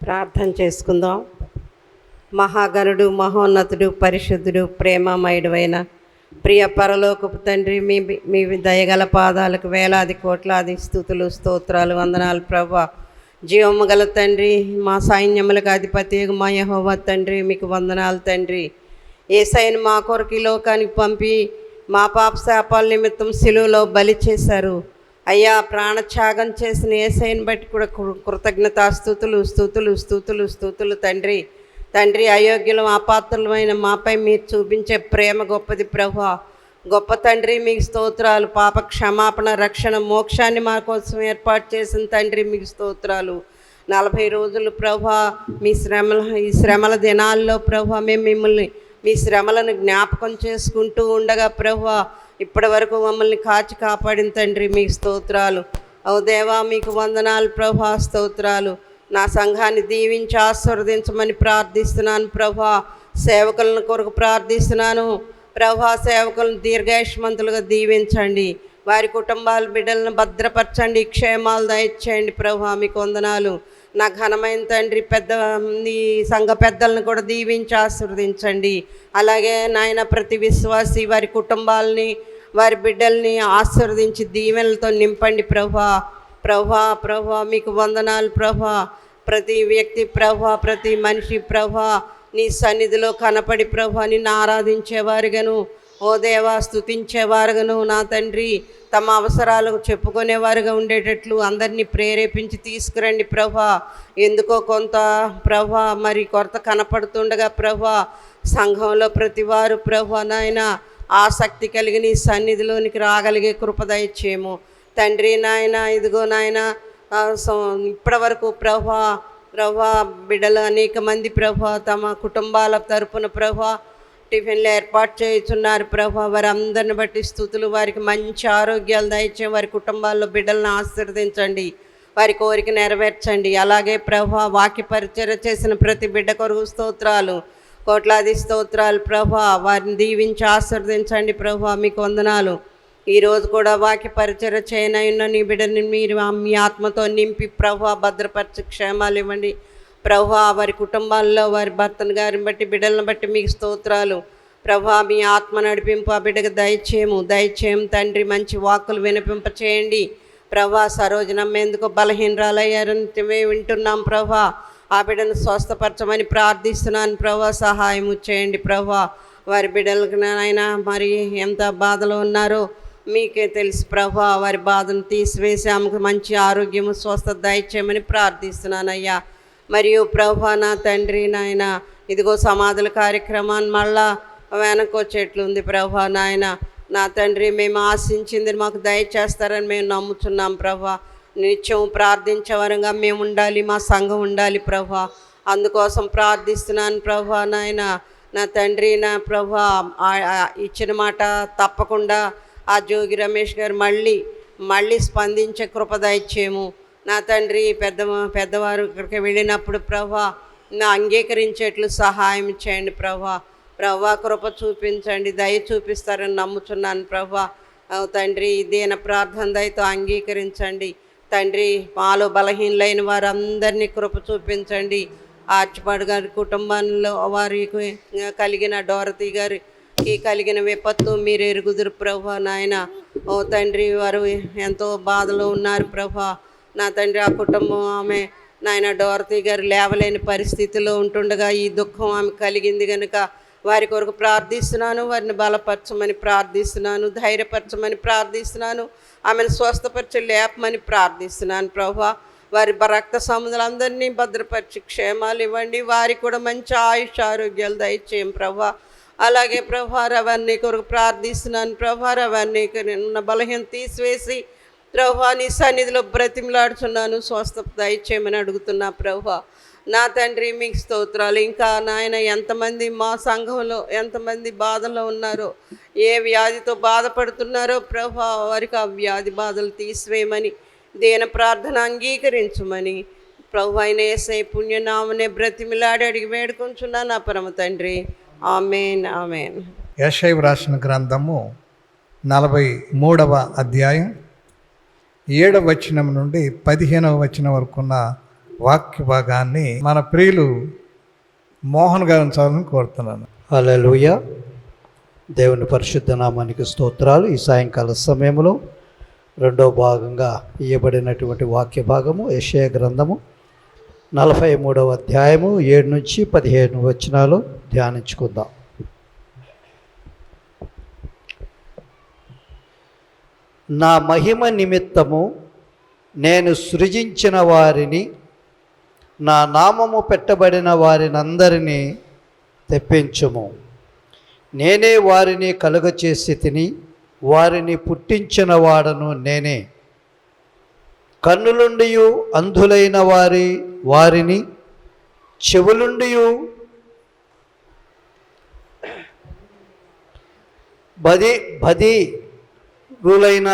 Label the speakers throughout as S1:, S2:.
S1: ప్రార్థన చేసుకుందాం. మహాగణుడు, మహోన్నతుడు, పరిశుద్ధుడు, ప్రేమమయుడైన ప్రియ పరలోకపు తండ్రి, మీ దయగల పాదాలకు వేలాది కోట్లాది స్తుతులు, స్తోత్రాలు, వందనాలు ప్రభువా. జీవము గల తండ్రి, మా సైన్యములకు అధిపతి మా యెహోవా తండ్రి, మీకు వందనాలు తండ్రి. యేసయ్యను మా కొరకు ఈ లోకానికి పంపి మా పాప శాపాల నిమిత్తం శిలువలో బలి చేశారు. అయ్యా, ప్రాణత్యాగం చేసిన యేసయ్యను బట్టి కూడా కృతజ్ఞతాస్తుతులు స్తుతులు స్తుతులు స్తుతులు తండ్రి. తండ్రి, అయోగ్యులం అపాత్రులమైన మాపై మీరు చూపించే ప్రేమ గొప్పది ప్రభువా. గొప్ప తండ్రి, మీకు స్తోత్రాలు. పాప క్షమాపణ, రక్షణ, మోక్షాన్ని మా కోసం ఏర్పాటు చేసిన తండ్రి, మీకు స్తోత్రాలు. 40 రోజులు ప్రభువా ఈ శ్రమల దినాల్లో ప్రభువా మేము మిమ్మల్ని మీ శ్రమలను జ్ఞాపకం చేసుకుంటూ ఉండగా ప్రభువా ఇప్పటి వరకు మమ్మల్ని కాచి కాపాడిన తండ్రి, మీకు స్తోత్రాలు. ఓ దేవా, మీకు వందనాలు ప్రభువా, స్తోత్రాలు. నా సంఘాన్ని దీవించి ఆశీర్వదించమని ప్రార్థిస్తున్నాను ప్రభువా. సేవకులను కొరకు ప్రార్థిస్తున్నాను ప్రభువా. సేవకులను దీర్ఘాయుష్మంతులుగా దీవించండి. వారి కుటుంబాల బిడ్డలను భద్రపరచండి, క్షేమాలు దయచేయండి ప్రభువా, మీకు వందనాలు. నా ఘనమైన తండ్రి, ఈ సంఘ పెద్దలను కూడా దీవించి ఆశీర్వదించండి. అలాగే నాయన, ప్రతి విశ్వాసి వారి కుటుంబాలని, వారి బిడ్డల్ని ఆశీర్వదించి దీవెనలతో నింపండి ప్రభువా. ప్రభువా మీకు వందనాలు ప్రభువా. ప్రతి వ్యక్తి ప్రభువా, ప్రతి మనిషి ప్రభువా నీ సన్నిధిలో కనపడి ప్రభువా నిన్ను ఆరాధించేవారుగాను, ఓ దేవా స్తుతించేవారుగాను నా తండ్రి, తమ అవసరాలకు చెప్పుకునేవారుగా ఉండేటట్లు అందరినీ ప్రేరేపించి తీసుకురండి ప్రభువా. ఎందుకో కొంత ప్రభువా మరి కొరత కనపడుతుండగా ప్రభువా సంఘంలో ప్రతివారు ప్రభువా నాయన ఆసక్తి కలిగి నీ సన్నిధిలోనికి రాగలిగే కృప దయచేయము తండ్రి. నాయన ఇదిగో నాయన ఇప్పటి వరకు ప్రభువా బిడ్డలు అనేక మంది ప్రభువా తమ కుటుంబాల తరపున ప్రభువా టిఫిన్లు ఏర్పాటు చేయుచున్నారు ప్రభువా. వారి అందరిని బట్టి స్తుతులు. వారికి మంచి ఆరోగ్యాలు దయచేసి వారి కుటుంబాల్లో బిడ్డలను ఆశీర్వదించండి, వారి కోరిక నెరవేర్చండి. అలాగే ప్రభువా వాక్య పరిచర్య చేసిన ప్రతి బిడ్డ కొరకు స్తోత్రాలు, కోట్లాది స్తోత్రాలు ప్రభువా. వారిని దీవించి ఆశీర్వదించండి ప్రభువా, మీకు వందనాలు. ఈరోజు కూడా వాక్య పరిచర్య చేయనన్న నీ బిడ్డని మీరు మీ ఆత్మతో నింపి ప్రభువా భద్రపరిచి క్షేమాలు ఇవ్వండి ప్రభువా. వారి కుటుంబాల్లో వారి భర్తను గారిని బట్టి బిడ్డలను బట్టి మీకు స్తోత్రాలు ప్రభువా. మీ ఆత్మ నడిపింపు ఆ బిడ్డకు దయచేయము తండ్రి. మంచి వాక్కులు వినిపింప చేయండి ప్రభువా. సరోజనమ్మ ఎందుకో బలహీనరాలయ్యారని వింటున్నాం ప్రభువా. ఆ బిడ్డను స్వస్థపరచమని ప్రార్థిస్తున్నాను ప్రభువా. సహాయం చేయండి ప్రభువా. వారి బిడ్డలకు నాయనా మరి ఎంత బాధలో ఉన్నారో మీకే తెలుసు ప్రభువా. వారి బాధను తీసివేసి ఆమెకు మంచి ఆరోగ్యము స్వస్థత దయచేయమని ప్రార్థిస్తున్నానయ్యా. మరియు ప్రభువా నా తండ్రి నాయన ఇదిగో సమాధుల కార్యక్రమాన్ని మళ్ళా వెనకొచ్చేట్లుంది ప్రభువా నాయన. నా తండ్రి, మేము ఆశించింది మాకు దయచేస్తారని మేము నమ్ముతున్నాం ప్రభువా. నిత్యం ప్రార్థించేవరంగా మేము ఉండాలి, మా సంఘం ఉండాలి ప్రభువా. అందుకోసం ప్రార్థిస్తున్నాను ప్రభువా నాయన. నా తండ్రి, నా ప్రభువా ఇచ్చిన మాట తప్పకుండా ఆ జోగి రమేష్ గారు మళ్ళీ స్పందించే కృప దయచేయము నా తండ్రి. పెద్దవారు ఇక్కడికి వెళ్ళినప్పుడు ప్రభువా నా అంగీకరించేట్లు సహాయం చేయండి ప్రభువా. కృప చూపించండి, దయ చూపిస్తారని నమ్ముచున్నాను ప్రభువా. తండ్రి, దీన ప్రార్థన దయతో అంగీకరించండి తండ్రి. మాలో బలహీనలైన వారందరినీ కృప చూపించండి. ఆర్చిపాడు గారి కుటుంబంలో వారికి కలిగిన డోరతి గారికి కలిగిన విపత్తు మీరు ఎరుగుదురు ప్రభువా నాయన. ఓ తండ్రి, వారు ఎంతో బాధలో ఉన్నారు ప్రభువా. నా తండ్రి, ఆ కుటుంబం ఆమె నాయన డోరతి గారు లేవలేని పరిస్థితిలో ఉంటుండగా ఈ దుఃఖం ఆమె కలిగింది కనుక వారి కొరకు ప్రార్థిస్తున్నాను. వారిని బలపరచమని ప్రార్థిస్తున్నాను, ధైర్యపరచమని ప్రార్థిస్తున్నాను, ఆమెను స్వస్థపరిచి లేపమని ప్రార్థిస్తున్నాను ప్రభువా. వారి రక్త సముద్రులందరినీ భద్రపరిచి క్షేమాలు ఇవ్వండి. వారికి కూడా మంచి ఆయుష్ ఆరోగ్యాలు దయచేయం ప్రభువా. అలాగే ప్రభువా రవాన్ని కొరకు ప్రార్థిస్తున్నాను ప్రభువా. రవాన్ని ఉన్న బలహీన తీసివేసి ప్రభువా నీ సన్నిధిలో బ్రతిమలాడుచున్నాను, స్వస్థత దయచేయమని అడుగుతున్నా ప్రభువా. నా తండ్రి, మీకు స్తోత్రాలు. ఇంకా నాయన ఎంతమంది మా సంఘంలో ఎంతమంది బాధలో ఉన్నారో, ఏ వ్యాధితో బాధపడుతున్నారో ప్రభువా వారికి ఆ వ్యాధి బాధలు తీసివేయమని, దీన ప్రార్థన అంగీకరించమని ప్రభు అయిన యేసయ్య పుణ్యనామనే బ్రతిమిలాడి అడిగి వేడుకొంచున్నా నా పరమ తండ్రి. ఆమేన్, ఆమేన్.
S2: యెషయా రాసిన గ్రంథము 43వ అధ్యాయం 7వ వచనం నుండి 15వ వచనం వరకున్న వాక్య భాగాన్ని మన ప్రియులు మోహన్ గారిని చదవాలని కోరుతున్నాను.
S3: హల్లెలూయా. దేవుని పరిశుద్ధ నామానికి స్తోత్రాలు. ఈ సాయంకాల సమయంలో రెండో భాగంగా ఇవ్వబడినటువంటి వాక్య భాగము యెషయా గ్రంథము 43వ అధ్యాయము 7 నుంచి 15 వచనాలు ధ్యానించుకుందాం. నా మహిమ నిమిత్తము నేను సృజించిన వారిని, నా నామము పెట్టబడిన వారినందరినీ తెప్పించుము. నేనే వారిని కలుగచేసి తిని వారిని పుట్టించిన వాడను నేనే. కన్నులుండియు అంధులైన వారిని, చెవులుండియు బధిరులైన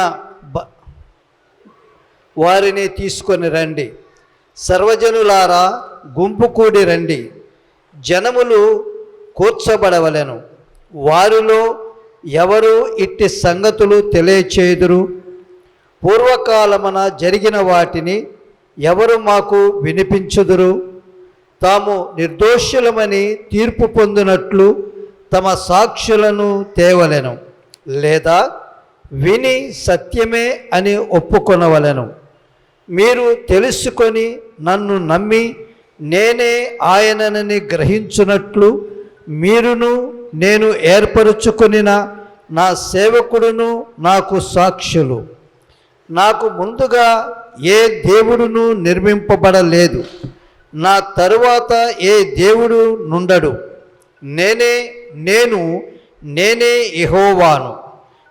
S3: వారిని తీసుకొని రండి. సర్వజనులారా గుంపు కూడి రండి. జనములు కూర్చబడవలెను. వారిలో ఎవరు ఇట్టి సంగతులు తెలియచేయుదురు? పూర్వకాలమున జరిగిన వాటిని ఎవరు మాకు వినిపించుదురు? తాము నిర్దోషులమని తీర్పు పొందినట్లు తమ సాక్షులను తేవలెను, లేదా విని సత్యమే అని ఒప్పుకొనవలెను. మీరు తెలుసుకొని నన్ను నమ్మి నేనే ఆయననని గ్రహించున్నట్లు మీరును నేను ఏర్పరచుకొనిన నా సేవకుడును నాకు సాక్షులు. నాకు ముందుగా ఏ దేవుడును నిర్మింపబడలేదు, నా తరువాత ఏ దేవుడు నుండడు. నేనే యెహోవాను,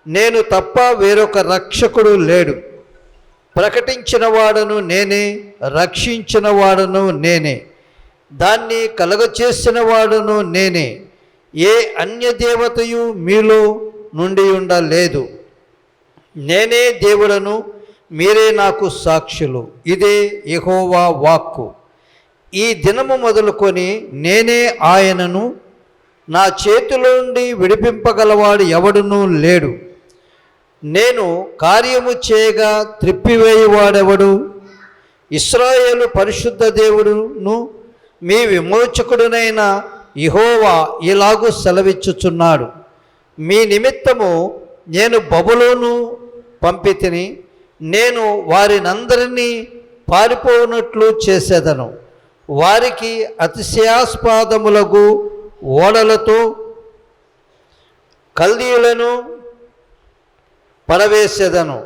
S3: నేను తప్ప వేరొక రక్షకుడు లేడు. ప్రకటించిన వాడను నేనే, రక్షించిన వాడను నేనే, దాన్ని కలగచేసిన వాడను నేనే. ఏ అన్యదేవతయు మీలో నుండి ఉండలేదు. నేనే దేవుడను, మీరే నాకు సాక్షులు. ఇదే యెహోవా వాక్కు. ఈ దినము మొదలుకొని నేనే ఆయనను, నా చేతిలో నుండి విడిపింపగలవాడు ఎవడునూ లేడు. నేను కార్యము చేయగా త్రిప్పివేయువాడెవడు? ఇశ్రాయేలు పరిశుద్ధ దేవుడును మీ విమోచకుడునైన యెహోవా ఇలాగు సెలవిచ్చుచున్నాడు. మీ నిమిత్తము నేను బబులోను పంపితిని. నేను వారినందరినీ పారిపోనట్లు చేసేదను. వారికి అతిశయాస్పదములకు ఓడలతో కల్దీయులను పడవేసేదను.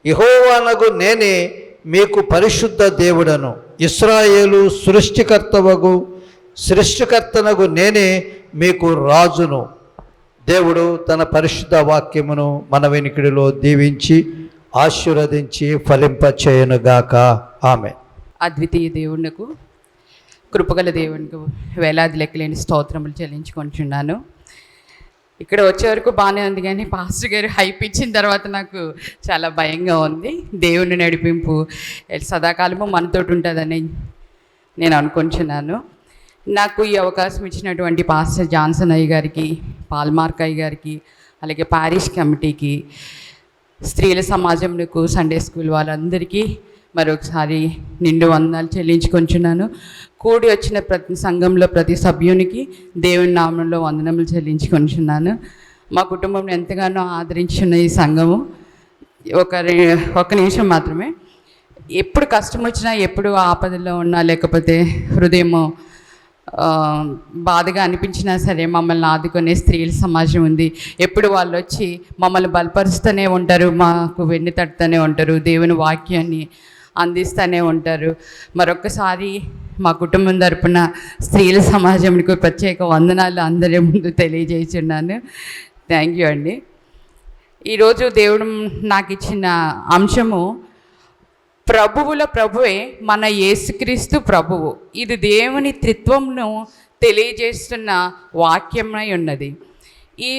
S3: యెహోవానగు నేనే మీకు పరిశుద్ధ దేవుడను. ఇశ్రాయేలు సృష్టికర్తనగు నేనే మీకు రాజును. దేవుడు తన పరిశుద్ధ వాక్యమును మన వెనుకడిలో దీవించి ఆశీర్వదించి ఫలింపచేయునుగాక. ఆమె.
S4: అద్వితీయ దేవునికి, కృపగల దేవునికి వేలాది లెక్కలేని స్తోత్రములు చెల్లించుకుంటున్నాను. ఇక్కడ వచ్చే వరకు బాగానే ఉంది, కానీ పాస్టర్ గారు హైప్ ఇచ్చిన తర్వాత నాకు చాలా భయంగా ఉంది. దేవుని నడిపింపు సదాకాలము మనతోటి ఉంటుందని నేను అనుకుంటున్నాను. నాకు ఈ అవకాశం ఇచ్చినటువంటి పాస్టర్ జాన్సన్ అయ్య గారికి, పాల్మార్క్ అయ్య గారికి, అలాగే పారిష్ కమిటీకి, స్త్రీల సమాజంకు, సండే స్కూల్ వాళ్ళందరికీ మరొకసారి నిండు వందనాలు చెల్లించుకుంటున్నాను. కూడి వచ్చిన ప్రతి సంఘంలో ప్రతి సభ్యునికి దేవుని నామంలో వందనములు చెల్లించుకుంటున్నాను. మా కుటుంబం ఎంతగానో ఆదరించిన ఈ సంఘము ఒక నిమిషం మాత్రమే. ఎప్పుడు కష్టం వచ్చినా, ఎప్పుడు ఆపదలో ఉన్నా, లేకపోతే హృదయము బాధగా అనిపించినా సరే మమ్మల్ని ఆదుకునే స్త్రీల సమాజం ఉంది. ఎప్పుడు వాళ్ళు వచ్చి మమ్మల్ని బలపరుస్తూనే ఉంటారు, మాకు వెన్ను తట్టుతూనే ఉంటారు, దేవుని వాక్యాన్ని అందిస్తూనే ఉంటారు. మరొకసారి మా కుటుంబం తరపున స్త్రీల సమాజంకు ప్రత్యేక వందనాలు అందరి ముందు తెలియజేస్తున్నాను. థ్యాంక్ యూ అండి. ఈరోజు దేవుడు నాకు ఇచ్చిన అంశము ప్రభువుల ప్రభువే మన యేసుక్రీస్తు ప్రభువు. ఇది దేవుని త్రిత్వంను తెలియజేస్తున్న వాక్యమై ఉన్నది. ఈ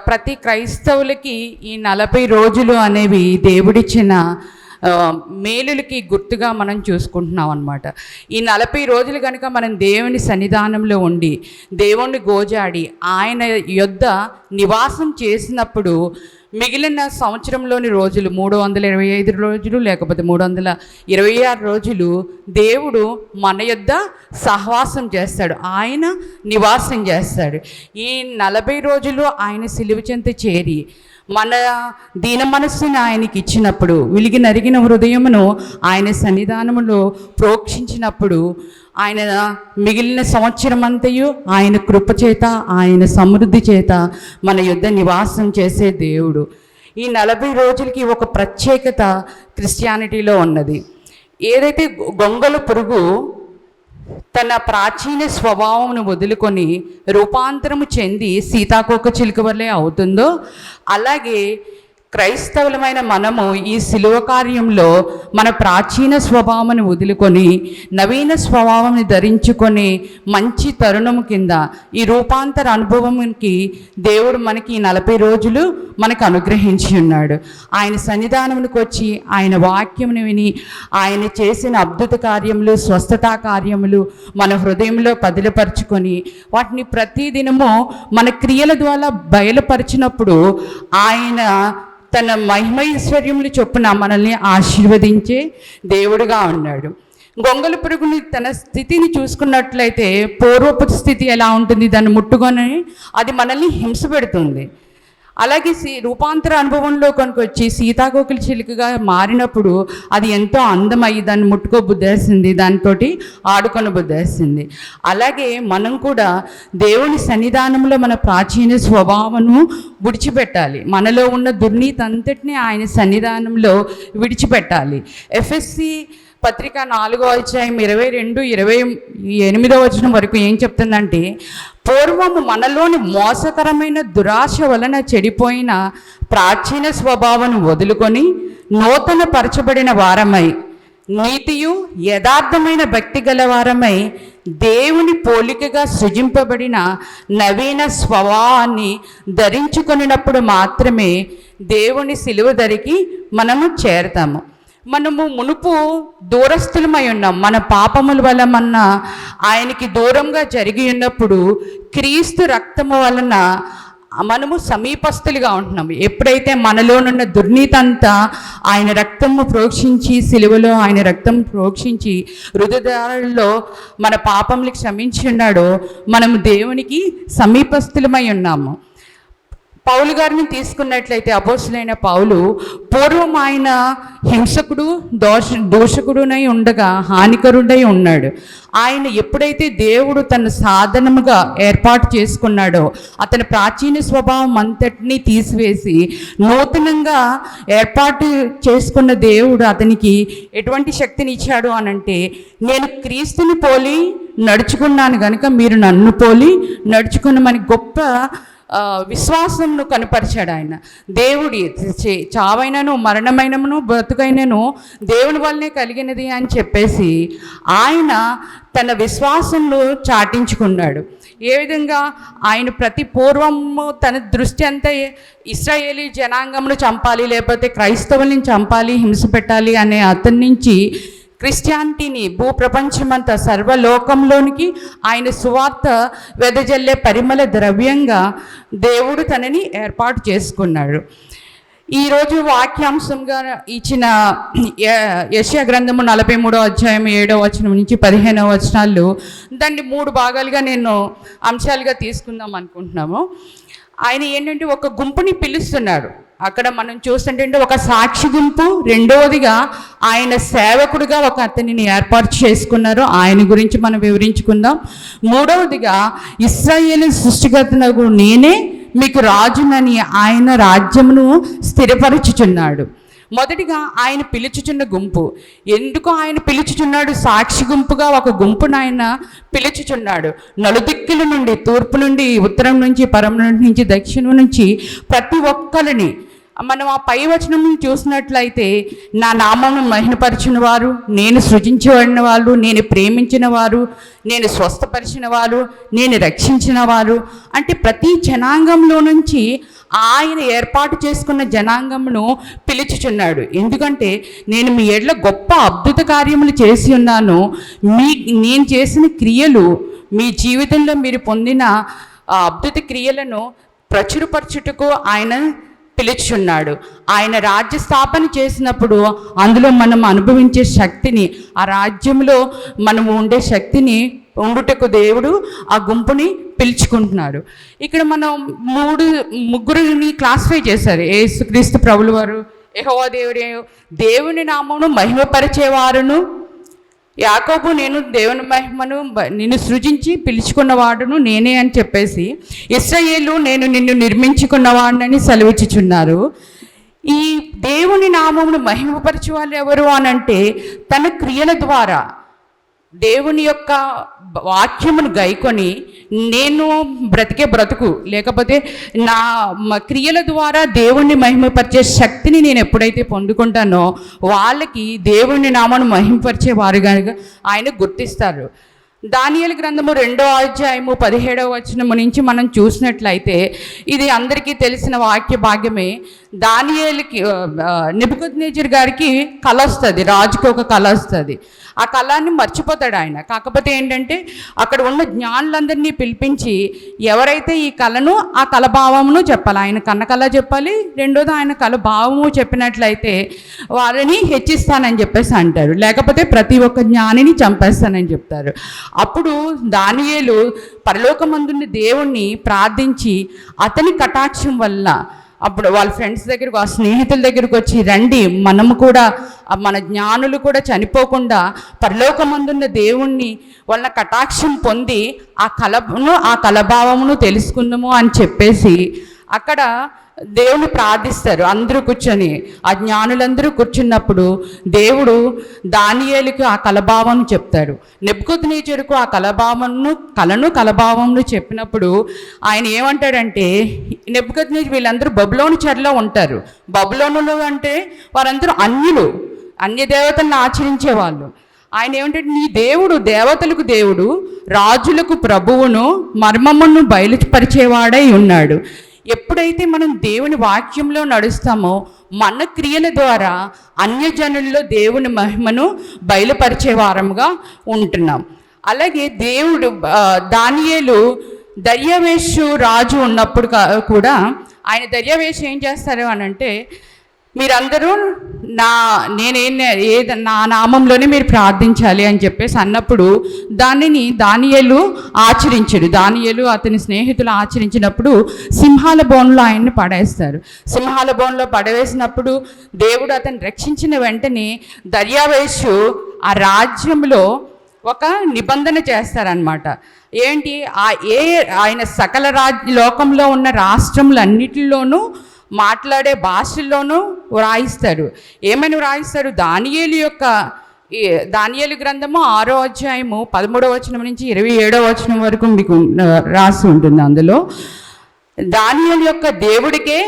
S4: ప్రతి క్రైస్తవులకి ఈ 40 రోజులు అనేవి దేవుడిచ్చిన మేలులకి గుర్తుగా మనం చూసుకుంటున్నాం అన్నమాట. ఈ 40 రోజులు కనుక మనం దేవుని సన్నిధానంలో ఉండి దేవుణ్ణి గోజాడి ఆయన యొద్ద నివాసం చేసినప్పుడు మిగిలిన సంవత్సరంలోని రోజులు 325 రోజులు లేకపోతే 326 రోజులు దేవుడు మన యొద్ద సహవాసం చేస్తాడు, ఆయన నివాసం చేస్తాడు. ఈ 40 రోజులు ఆయన సిలువ చెంత చేరి మన దీన మనస్సుని ఆయనకి ఇచ్చినప్పుడు, విలిగి నరిగిన హృదయమును ఆయన సన్నిధానములో ప్రోక్షించినప్పుడు, ఆయన మిగిలిన సంవత్సరం అంతయు ఆయన కృపచేత, ఆయన సమృద్ధి చేత మన యొద్ద నివాసం చేసే దేవుడు. ఈ 40 రోజులకి ఒక ప్రత్యేకత క్రిస్టియానిటీలో ఉన్నది. ఏదైతే గొంగళ పురుగు తన ప్రాచీన స్వభావమును వదులుకొని రూపాంతరము చెంది సీతాకోక చిలుక వల్లే అవుతుందో, అలాగే క్రైస్తవులమైన మనము ఈ శిలువ కార్యంలో మన ప్రాచీన స్వభావాన్ని వదులుకొని నవీన స్వభావాన్ని ధరించుకొని మంచి తరుణము కింద ఈ రూపాంతర అనుభవంకి దేవుడు మనకి 40 రోజులు మనకు అనుగ్రహించి ఉన్నాడు. ఆయన సన్నిధానమునికి వచ్చి ఆయన వాక్యమును విని ఆయన చేసిన అద్భుత కార్యములు, స్వస్థతా కార్యములు మన హృదయంలో పదిలపరుచుకొని వాటిని ప్రతిదినము మన క్రియల ద్వారా బయలుపరిచినప్పుడు ఆయన తన మహిమైశ్వర్యములు చొప్పున మనల్ని ఆశీర్వదించే దేవుడుగా ఉన్నాడు. గొంగళ పురుగుని తన స్థితిని చూసుకున్నట్లయితే పూర్వపు స్థితి ఎలా ఉంటుంది, దాన్ని ముట్టుకొని అది మనల్ని హింస పెడుతుంది. అలాగే రూపాంతర అనుభవంలో కనుక వచ్చి సీతాకోకల చిలుకగా మారినప్పుడు అది ఎంతో అందమయ్యి దాన్ని ముట్టుకో బుద్ధేసింది, దానితో ఆడుకొని బుద్ధేసింది. అలాగే మనం కూడా దేవుని సన్నిధానంలో మన ప్రాచీన స్వభావము విడిచిపెట్టాలి. మనలో ఉన్న దుర్నీతి అంతటినీ ఆయన సన్నిధానంలో విడిచిపెట్టాలి. ఎఫ్ఎస్సి పత్రిక 4వ అధ్యాయం 22-28 వరకు ఏం చెప్తుందంటే, పూర్వము మనలోని మోసకరమైన దురాశ వలన చెడిపోయిన ప్రాచీన స్వభావాన్ని వదులుకొని నూతన పరచబడిన వారమై నీతియు యథార్థమైన భక్తి గల వారమై దేవుని పోలికగా సృజింపబడిన నవీన స్వభావాన్ని ధరించుకొనినప్పుడు మాత్రమే దేవుని సిలువ ధరికి మనము చేరతాము. మనము మునుపు దూరస్థులమై ఉన్నాం. మన పాపముల వల్ల ఆయనకి దూరంగా జరిగి ఉన్నప్పుడు క్రీస్తు రక్తము వలన మనము సమీపస్తులుగా ఉంటున్నాం. ఎప్పుడైతే మనలోనున్న దుర్నీతి అంతా ఆయన రక్తము ప్రోక్షించి, సిలువలో ఆయన రక్తం ప్రోక్షించి హృదయాలలో మన పాపములకు క్షమించి ఉన్నాడో మనము దేవునికి సమీపస్తులమై ఉన్నాము. పౌలు గారిని తీసుకున్నట్లయితే, అపోస్తులైన పౌలు పూర్వం ఆయన హింసకుడు, దూషకుడునై ఉండగా హానికరుడై ఉన్నాడు. ఆయన ఎప్పుడైతే దేవుడు తన సాధనముగా ఏర్పాటు చేసుకున్నాడో అతని ప్రాచీన స్వభావం అంతటినీ తీసివేసి నూతనంగా ఏర్పాటు చేసుకున్న దేవుడు అతనికి ఎటువంటి శక్తిని ఇచ్చాడు అనంటే, నేను క్రీస్తుని పోలి నడుచుకున్నాను కనుక మీరు నన్ను పోలి నడుచుకున్నామని గొప్ప విశ్వాసంను కనపరిచాడు ఆయన. దేవుడి చావైనను మరణమైనను బ్రతుకైనను దేవుని వల్లనే కలిగినది అని చెప్పేసి ఆయన తన విశ్వాసంను చాటించుకున్నాడు. ఏ విధంగా ఆయన ప్రతి పూర్వము తన దృష్టి అంతా ఇశ్రాయేలీ జనాంగమును చంపాలి, లేకపోతే క్రైస్తవుల్ని చంపాలి, హింస పెట్టాలి అనే అతని నుంచి క్రిస్టియానిటీని భూప్రపంచమంతా సర్వలోకంలోనికి ఆయన సువార్త వెదజల్లే పరిమళ ద్రవ్యంగా దేవుడు తనని ఏర్పాటు చేసుకున్నాడు. ఈరోజు వాక్యాంశంగా ఇచ్చిన యెషయా గ్రంథము 43వ అధ్యాయం 7వ వచనం నుంచి 15వ వచనాలు, దాన్ని 3 భాగాలుగా నేను అంశాలుగా తీసుకుందాం అనుకుంటున్నాము. ఆయన ఏంటంటే ఒక గుంపుని పిలుస్తున్నాడు. అక్కడ మనం చూస్తుంటే ఒక సాక్షి గుంపు, రెండవదిగా ఆయన సేవకుడిగా ఒక అతనిని ఏర్పాటు చేసుకున్నారు, ఆయన గురించి మనం వివరించుకుందాం. మూడవదిగా ఇశ్రాయేలు సృష్టికర్తనగు నేనే మీకు రాజునని ఆయన రాజ్యమును స్థిరపరచుచున్నాడు. మొదటిగా ఆయన పిలుచుచున్న గుంపు. ఎందుకు ఆయన పిలుచుచున్నాడు? సాక్షి గుంపుగా ఒక గుంపును ఆయన పిలుచుచున్నాడు. నలుదిక్కుల నుండి, తూర్పు నుండి, ఉత్తరం నుంచి, పరమం నుంచి, దక్షిణం నుంచి ప్రతి ఒక్కరిని మనం ఆ పై వచనం చూసినట్లయితే, నా నామమును మహిమపరిచిన వారు, నేను సృజించబడిన వాళ్ళు, నేను ప్రేమించిన వారు, నేను స్వస్థపరిచిన వారు, నేను రక్షించిన వారు అంటే ప్రతి జనాంగంలో నుంచి ఆయన ఏర్పాటు చేసుకున్న జనాంగమును పిలుచుచున్నాడు. ఎందుకంటే నేను మీ ఎడ్ల గొప్ప అద్భుత కార్యములు చేసి ఉన్నాను, నేను చేసిన క్రియలు, మీ జీవితంలో మీరు పొందిన అద్భుత క్రియలను ప్రచురపరచుటకు ఆయన పిలుచున్నాడు. ఆయన రాజ్య స్థాపన చేసినప్పుడు అందులో మనం అనుభవించే శక్తిని, ఆ రాజ్యంలో మనం ఉండే శక్తిని ఉండుటకు దేవుడు ఆ గుంపుని పిలుచుకుంటున్నారు. ఇక్కడ మనం ముగ్గురిని క్లాసిఫై చేశారు. యేసుక్రీస్తు ప్రభుల వారు, యెహోవా దేవుని నామమును మహిమపరిచేవారును, యాకోబు నేను దేవుని మహిమను నిన్ను సృజించి పిలుచుకున్నవాడును నేనే అని చెప్పేసి, ఇశ్రాయేలు నేను నిన్ను నిర్మించుకున్నవాడినని సెలవిచ్చుచున్నారు. ఈ దేవుని నామమును మహిమపరిచే వాళ్ళు ఎవరు అనంటే తన క్రియల ద్వారా దేవుని యొక్క వాక్యమును గైకొని నేను బ్రతికే బ్రతుకు, లేకపోతే నా క్రియల ద్వారా దేవుణ్ణి మహిమపరిచే శక్తిని నేను ఎప్పుడైతే పొందుకుంటానో వాళ్ళకి దేవుని నామను మహిమపరిచే వారుగా ఆయన గుర్తిస్తారు. దానియేలు గ్రంథము 2వ అధ్యాయము 17వ వచనము నుంచి మనం చూసినట్లయితే ఇది అందరికీ తెలిసిన వాక్య భాగ్యమే. దానియేలుకి నెబుకద్నెజర్ గారికి కళ వస్తుంది, రాజుకి ఒక కళ వస్తుంది. ఆ కళాన్ని మర్చిపోతాడు ఆయన. కాకపోతే ఏంటంటే అక్కడ ఉన్న జ్ఞానులందరినీ పిలిపించి ఎవరైతే ఈ కళను ఆ కళ భావమును చెప్పాలి, ఆయన కన్న కళ చెప్పాలి, రెండోది ఆయన కళ భావము చెప్పినట్లయితే వారిని హెచ్చిస్తానని చెప్పేసి అంటారు, లేకపోతే ప్రతి ఒక్క జ్ఞానిని చంపేస్తానని చెప్తారు. అప్పుడు దానియేలు పరలోకమందున్న దేవుణ్ణి ప్రార్థించి అతని కటాక్షం వల్ల అప్పుడు వాళ్ళ ఫ్రెండ్స్ దగ్గరకు, ఆ స్నేహితుల దగ్గరకు వచ్చి, రండి మనము కూడా మన జ్ఞానులు కూడా చనిపోకుండా పరలోకమందున్న దేవుణ్ణి వాళ్ళ కటాక్షం పొంది ఆ కలభావమును తెలుసుకుందాము అని చెప్పేసి అక్కడ దేవుని ప్రార్థిస్తారు. అందరూ కూర్చొని, ఆ జ్ఞానులందరూ కూర్చున్నప్పుడు దేవుడు దానియేలుకు ఆ కలభావం చెప్తాడు. నెబుకద్నెజరుకు ఆ కలభావమును చెప్పినప్పుడు ఆయన ఏమంటాడంటే, నెబుకద్నెజరు వీళ్ళందరూ బబులోను చెరలో ఉంటారు. బబులోనులో అంటే వారందరూ అన్య దేవతలను ఆచరించేవాళ్ళు. ఆయన ఏమంటాడు, నీ దేవుడు దేవతలకు దేవుడు, రాజులకు ప్రభువును, మర్మమును బయలుపరిచేవాడై ఉన్నాడు. ఎప్పుడైతే మనం దేవుని వాక్యంలో నడుస్తామో మన క్రియల ద్వారా అన్యజనుల్లో దేవుని మహిమను బయలుపరిచే వారముగా ఉంటున్నాం. అలాగే దేవుడు దానియేలు దర్యావేషు రాజు ఉన్నప్పుడు కూడా ఆయన దర్యావేషు ఏం చేస్తారు అని అంటే, మీరందరూ నా నామంలోనే మీరు ప్రార్థించాలి అని చెప్పేసి అన్నప్పుడు దానిని దానియేలు ఆచరించాడు. దానియేలు అతని స్నేహితులు ఆచరించినప్పుడు సింహాల బోన్లో ఆయన్ని పడేస్తారు. సింహాల బోన్లో పడవేసినప్పుడు దేవుడు అతన్ని రక్షించిన వెంటనే దర్యావేషు ఆ రాజ్యంలో ఒక నిబంధన చేస్తారనమాట. ఏంటి, ఆయన సకల లోకంలో ఉన్న రాష్ట్రములన్నిటిలోనూ మాట్లాడే భాషల్లోనూ వ్రాయిస్తాడు. ఏమని వ్రాయిస్తాడు, దానియేలు గ్రంథము 6వ అధ్యాయము 13వ వచనం నుంచి 27వ వచనం వరకు మీకు రాసి ఉంటుంది. అందులో దానియేలు యొక్క దేవుడికే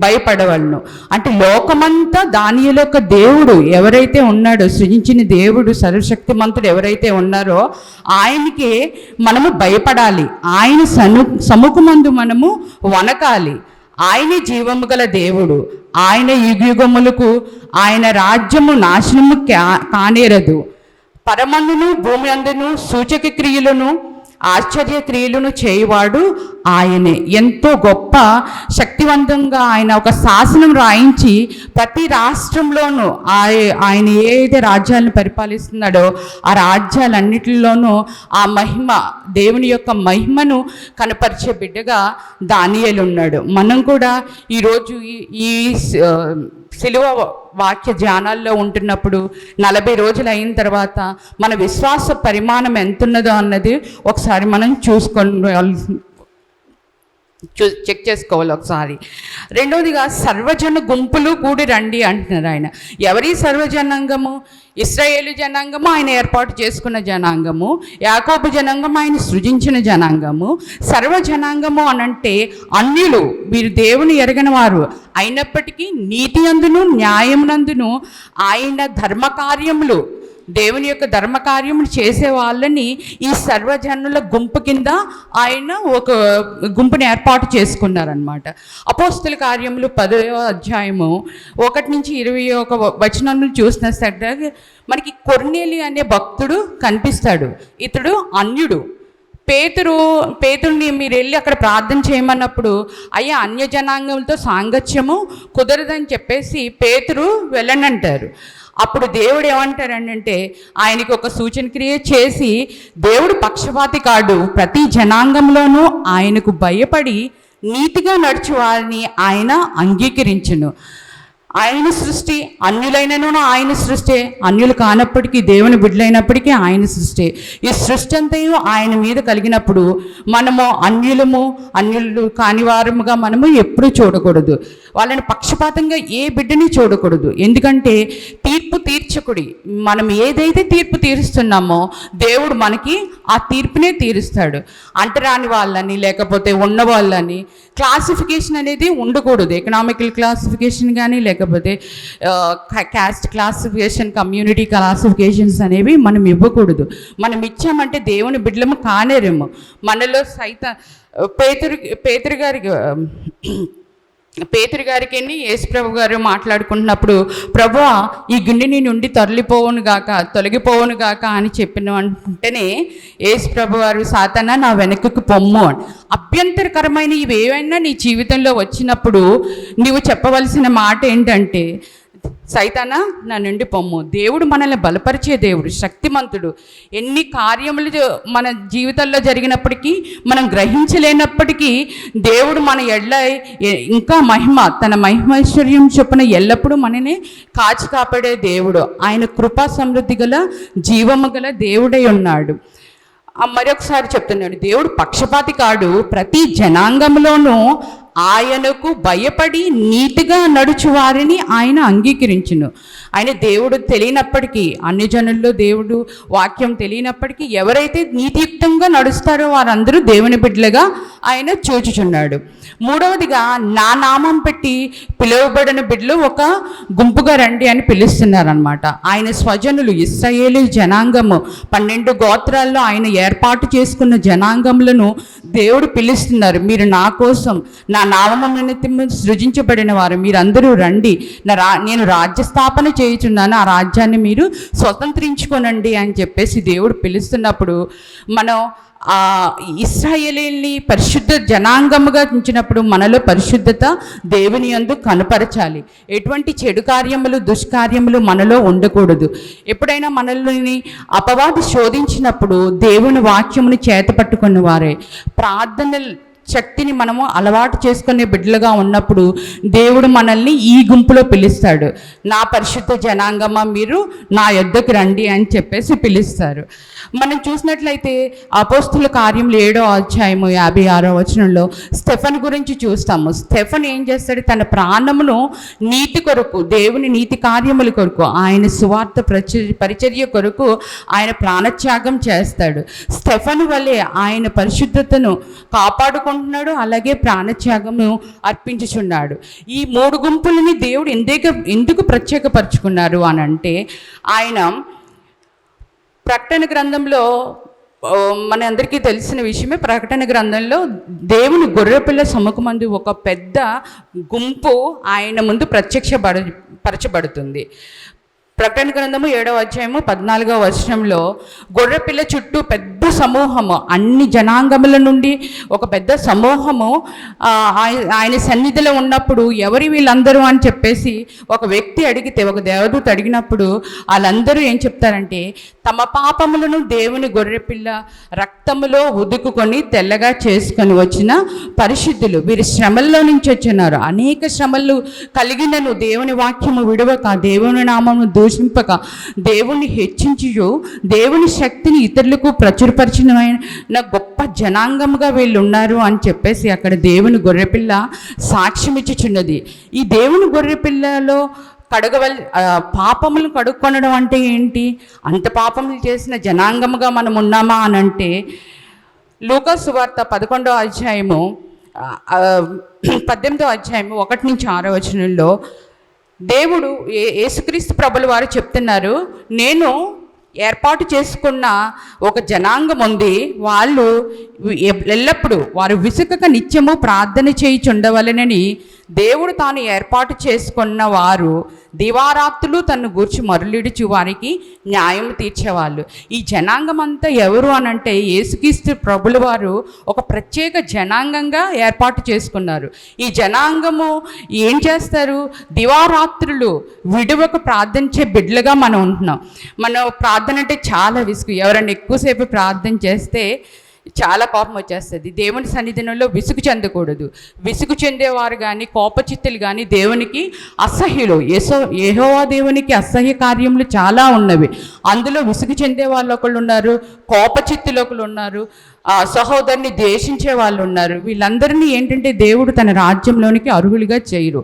S4: భయపడవలను, అంటే లోకమంతా దానియేలు యొక్క దేవుడు ఎవరైతే ఉన్నాడో, సృజించిన దేవుడు సర్వశక్తిమంతుడు ఎవరైతే ఉన్నారో ఆయనకే మనము భయపడాలి, ఆయన సముఖమందు మనము వనకాలి. ఆయనే జీవము గల దేవుడు, ఆయన యుగములకు ఆయన రాజ్యము నాశనము కానేరదు. పరమందును భూమి అందును సూచక క్రియలను ఆశ్చర్య క్రియలను చేయవాడు ఆయనే. ఎంతో గొప్ప శక్తివంతంగా ఆయన ఒక శాసనం రాయించి ప్రతి రాష్ట్రంలోనూ ఆయన ఏదైతే రాజ్యాలను పరిపాలిస్తున్నాడో ఆ రాజ్యాలన్నిటిలోనూ ఆ మహిమ, దేవుని యొక్క మహిమను కనపరిచే బిడ్డగా దానియేలు ఉన్నాడు. మనం కూడా ఈరోజు ఈ సిలువ వాక్య ధ్యానాల్లో ఉంటున్నప్పుడు 40 రోజులు అయిన తర్వాత మన విశ్వాస పరిమాణం ఎంతున్నదో అన్నది ఒకసారి మనం చెక్ చేసుకోవాలి ఒకసారి. రెండవదిగా సర్వజన గుంపులు కూడి రండి అంటున్నారు ఆయన. ఎవరి సర్వజనాంగము? ఇశ్రాయేలు జనాంగము ఆయన ఏర్పాటు చేసుకున్న జనాంగము, యాకోబు జనాంగము ఆయన సృజించిన జనాంగము. సర్వజనాంగము అనంటే అన్యులు, వీరు దేవుని ఎరగని వారు అయినప్పటికీ నీతి అందును న్యాయమునందును ఆయన ధర్మకార్యములు, దేవుని యొక్క ధర్మకార్యములు చేసే వాళ్ళని ఈ సర్వజనుల గుంపు కింద ఆయన ఒక గుంపుని ఏర్పాటు చేసుకున్నారనమాట. అపోస్తుల కార్యములు 10వ అధ్యాయము 1 నుంచి 21 వచనాలను చూసిన సరే మనకి కొర్నేలి అనే భక్తుడు కనిపిస్తాడు. ఇతడు అన్యుడు, పేతురుని మీరు వెళ్ళి అక్కడ ప్రార్థన చేయమన్నప్పుడు అయ్యా అన్య జనాంగంతో సాంగత్యము కుదరదని చెప్పేసి పేతురు వెళ్ళనంటారు. అప్పుడు దేవుడు ఏమంటారంటే ఆయనకి ఒక సూచన క్రియ చేసి, దేవుడు పక్షపాతి కాడు, ప్రతి జనాంగంలోనూ ఆయనకు భయపడి నీతిగా నడుచు వారిని ఆయన అంగీకరించును. ఆయన సృష్టి, అన్యులైనను ఆయన సృష్టి, అన్యులు కానప్పటికీ దేవుని బిడ్డలైనప్పటికీ ఆయన సృష్టి. ఈ సృష్టి అంతయు ఆయన మీద కలిగినప్పుడు మనము అన్యులు కాని వారముగా మనము ఎప్పుడూ చూడకూడదు. వాళ్ళని పక్షపాతంగా ఏ బిడ్డని చూడకూడదు. ఎందుకంటే తీర్పు తీర్చకుడి, మనం ఏదైతే తీర్పు తీరుస్తున్నామో దేవుడు మనకి ఆ తీర్పునే తీరుస్తాడు. అంటరాని వాళ్ళని లేకపోతే ఉన్న వాళ్ళని క్లాసిఫికేషన్ అనేది ఉండకూడదు. ఎకనామికల్ క్లాసిఫికేషన్ కానీ లేకపోతే క్యాస్ట్ క్లాసిఫికేషన్, కమ్యూనిటీ క్లాసిఫికేషన్స్ అనేవి మనం ఇవ్వకూడదు. మనం ఇచ్చామంటే దేవుని బిడ్డలము కానేరేమో. మనలో పేతురు గారికి యేసుప్రభు గారు మాట్లాడుకుంటున్నప్పుడు, ప్రభువా ఈ గిన్నె నుండి తొలగిపోవును గాక అని చెప్పిన వెంటనే యేసుప్రభు వారు, సాతానా నా వెనకకు పొమ్ము అని. అభ్యంతరకరమైన ఇవేవైనా నీ జీవితంలో వచ్చినప్పుడు నీవు చెప్పవలసిన మాట ఏంటంటే, సైతానా నా నుండి పొమ్ము. దేవుడు మనల్ని బలపరిచే దేవుడు, శక్తిమంతుడు. ఎన్ని కార్యములు మన జీవితంలో జరిగినప్పటికీ మనం గ్రహించలేనప్పటికీ దేవుడు మన ఎడ్ల ఇంకా తన మహిమైశ్వర్యం చొప్పున ఎల్లప్పుడూ మనని కాచి కాపాడే దేవుడు. ఆయన కృపా సమృద్ధి గల జీవము గల దేవుడై ఉన్నాడు. మరొకసారి చెప్తున్నాడు, దేవుడు పక్షపాతి కాడు, ప్రతి జనాంగంలోనూ ఆయనకు భయపడి నీతిగా నడుచు వారిని ఆయన అంగీకరించును. ఆయన దేవుడు తెలియనప్పటికీ, అన్ని జనుల్లో దేవుడు వాక్యం తెలియనప్పటికీ ఎవరైతే నీతియుక్తంగా నడుస్తారో వారందరూ దేవుని బిడ్డలుగా ఆయన చూచుచున్నాడు. మూడవదిగా, నా నామం పెట్టి పిలువబడిన బిడ్డలు ఒక గుంపుగా రండి అని పిలుస్తున్నారనమాట. ఆయన స్వజనులు ఇశ్రాయేలు జనాంగము 12 గోత్రాల్లో ఆయన ఏర్పాటు చేసుకున్న జనాంగములను దేవుడు పిలుస్తున్నారు. మీరు నా కోసం, నా నామము నిమిత్తము సృజించబడిన వారు మీరందరూ రండి, నేను రాజ్య స్థాపన చేయుచున్నాను, ఆ రాజ్యాన్ని మీరు స్వతంత్రించుకోనండి అని చెప్పేసి దేవుడు పిలుస్తున్నప్పుడు మనం ఆ ఇశ్రాయేలీని పరిశుద్ధ జనాంగముగా ఉంచినప్పుడు మనలో పరిశుద్ధత దేవుని యందు కనపరచాలి. ఎటువంటి చెడు కార్యములు, దుష్కార్యములు మనలో ఉండకూడదు. ఎప్పుడైనా మనల్ని అపవాది శోధించినప్పుడు దేవుని వాక్యమును చేతపట్టుకున్న వారే, ప్రార్థన శక్తిని మనము అలవాటు చేసుకునే బిడ్డలుగా ఉన్నప్పుడు దేవుడు మనల్ని ఈ గుంపులో పిలుస్తాడు. నా పరిశుద్ధ జనాంగమా మీరు నా యొద్దకు రండి అని చెప్పేసి పిలుస్తారు. మనం చూసినట్లయితే అపోస్తుల కార్యములు 7వ అధ్యాయము 56వ వచనంలో స్టెఫన్ గురించి చూస్తాము. స్టెఫన్ ఏం చేస్తాడు? తన ప్రాణమును నీతి కొరకు, దేవుని నీతి కార్యముల కొరకు, ఆయన సువార్త పరిచర్య కొరకు ఆయన ప్రాణత్యాగం చేస్తాడు. స్టెఫన్ వల్లే ఆయన పరిశుద్ధతను కాపాడుకుంటున్నాడు, అలాగే ప్రాణత్యాగము అర్పించుచున్నాడు. ఈ 3 గుంపులని దేవుడు ఎందుకు ప్రత్యేకపరుచుకున్నారు అని అంటే, ఆయన ప్రకటన గ్రంథంలో మన అందరికీ తెలిసిన విషయమే, ప్రకటన గ్రంథంలో దేవుని గొర్రెపిల్ల సముఖమందు ఒక పెద్ద గుంపు ఆయన ముందు పరచబడుతుంది. ప్రకటన గ్రంథము 7వ అధ్యాయము 14వ వచనంలో గొర్రెపిల్ల చుట్టూ పెద్ద సమూహము, అన్ని జనాంగముల నుండి ఒక పెద్ద సమూహము ఆయన సన్నిధిలో ఉన్నప్పుడు, ఎవరి వీళ్ళందరూ అని చెప్పేసి ఒక వ్యక్తి అడిగితే, ఒక దేవదూత అడిగినప్పుడు వాళ్ళందరూ ఏం చెప్తారంటే, తమ పాపములను దేవుని గొర్రెపిల్ల రక్తములో ఉదుకుకొని తెల్లగా చేసుకొని వచ్చిన పరిశుద్ధులు, వీరి శ్రమల్లో నుంచి వచ్చినారు. అనేక శ్రమలు కలిగినను దేవుని వాక్యము విడవక, దేవుని నామము దూషింపక, దేవుని హెచ్చించు, దేవుని శక్తిని ఇతరులకు ప్రచురపరిచిన గొప్ప జనాంగముగా వీళ్ళు ఉన్నారు అని చెప్పేసి అక్కడ దేవుని గొర్రెపిల్ల సాక్ష్యం ఇచ్చుచున్నది. ఈ దేవుని గొర్రెపిల్లలో పాపములను కడుక్కొనడం అంటే ఏంటి? అంత పాపములు చేసిన జనాంగముగా మనం ఉన్నామా అని అంటే, లూకా సువార్త 11వ అధ్యాయము 18వ అధ్యాయము 1 నుంచి 6వ వచనంలో దేవుడు యేసుక్రీస్తు ప్రభుల వారు చెప్తున్నారు, నేను ఏర్పాటు చేసుకున్న ఒక జనాంగం ఉంది, వాళ్ళు ఎల్లప్పుడూ వారు విసుకక నిత్యము ప్రార్థన చేయుచుండవలెనని దేవుడు తాను ఏర్పాటు చేసుకున్న వారు దివారాత్రులు తను గూర్చి మరులిడిచి వారికి న్యాయం తీర్చేవాళ్ళు. ఈ జనాంగం అంతా ఎవరు అనంటే యేసుక్రీస్తు ప్రభుల వారు ఒక ప్రత్యేక జనాంగంగా ఏర్పాటు చేసుకున్నారు. ఈ జనాంగము ఏం చేస్తారు? దివారాత్రులు విడువక ప్రార్థించే బిడ్డలుగా మనం ఉంటున్నాం. మనం ప్రార్థన అంటే చాలా విసుగు. ఎవరైనా ఎక్కువసేపు ప్రార్థన చేస్తే చాలా కోపం వచ్చేస్తుంది. దేవుని సన్నిధానంలో విసుగు చెందకూడదు. విసుగు చెందేవారు కానీ కోపచిత్తులు కానీ దేవునికి అసహ్యులు. యెహోవా దేవునికి అసహ్య కార్యములు చాలా ఉన్నవి. అందులో విసుగు చెందే వాళ్ళు ఒకళ్ళు ఉన్నారు, కోపచిత్తులు ఒకళ్ళు ఉన్నారు, సహోదరుని ద్వేషించే వాళ్ళు ఉన్నారు. వీళ్ళందరినీ ఏంటంటే దేవుడు తన రాజ్యంలోనికి అర్హులుగా చేయరు.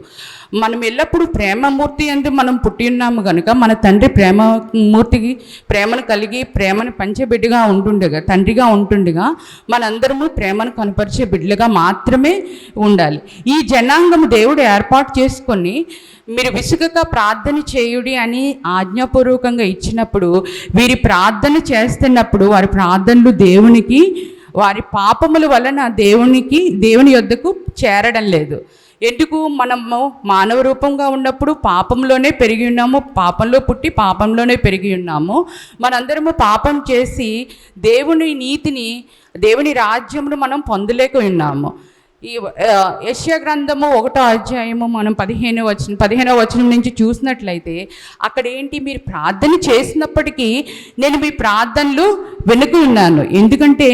S4: మనం ఎల్లప్పుడూ ప్రేమమూర్తి అందు మనం పుట్టి ఉన్నాము కనుక మన తండ్రి ప్రేమమూర్తికి ప్రేమను కలిగి ప్రేమను పంచే బిడ్డగా ఉంటుండగా, తండ్రిగా ఉంటుండగా మనందరము ప్రేమను కనపరిచే బిడ్డలుగా మాత్రమే ఉండాలి. ఈ జనాంగము దేవుడు ఏర్పాటు చేసుకొని మీరు విసుగక ప్రార్థన చేయుడి అని ఆజ్ఞాపూర్వకంగా ఇచ్చినప్పుడు, వీరి ప్రార్థన చేస్తున్నప్పుడు వారి ప్రార్థనలు దేవునికి వారి పాపముల వలన దేవుని యొద్దకు చేరడం లేదు. ఎందుకు? మనము మానవ రూపంగా ఉన్నప్పుడు పాపంలోనే పెరిగి ఉన్నాము, పాపంలో పుట్టి పాపంలోనే పెరిగి ఉన్నాము. మనందరము పాపం చేసి దేవుని నీతిని, దేవుని రాజ్యమును మనం పొందలేక ఉన్నాము. ఈ యెషయా గ్రంథము 1వ అధ్యాయము మనం 15వ వచనం నుంచి చూసినట్లయితే అక్కడ ఏంటి? మీరు ప్రార్థన చేసినప్పటికీ నేను మీ ప్రార్థనలు వెనుక ఉన్నాను. ఎందుకంటే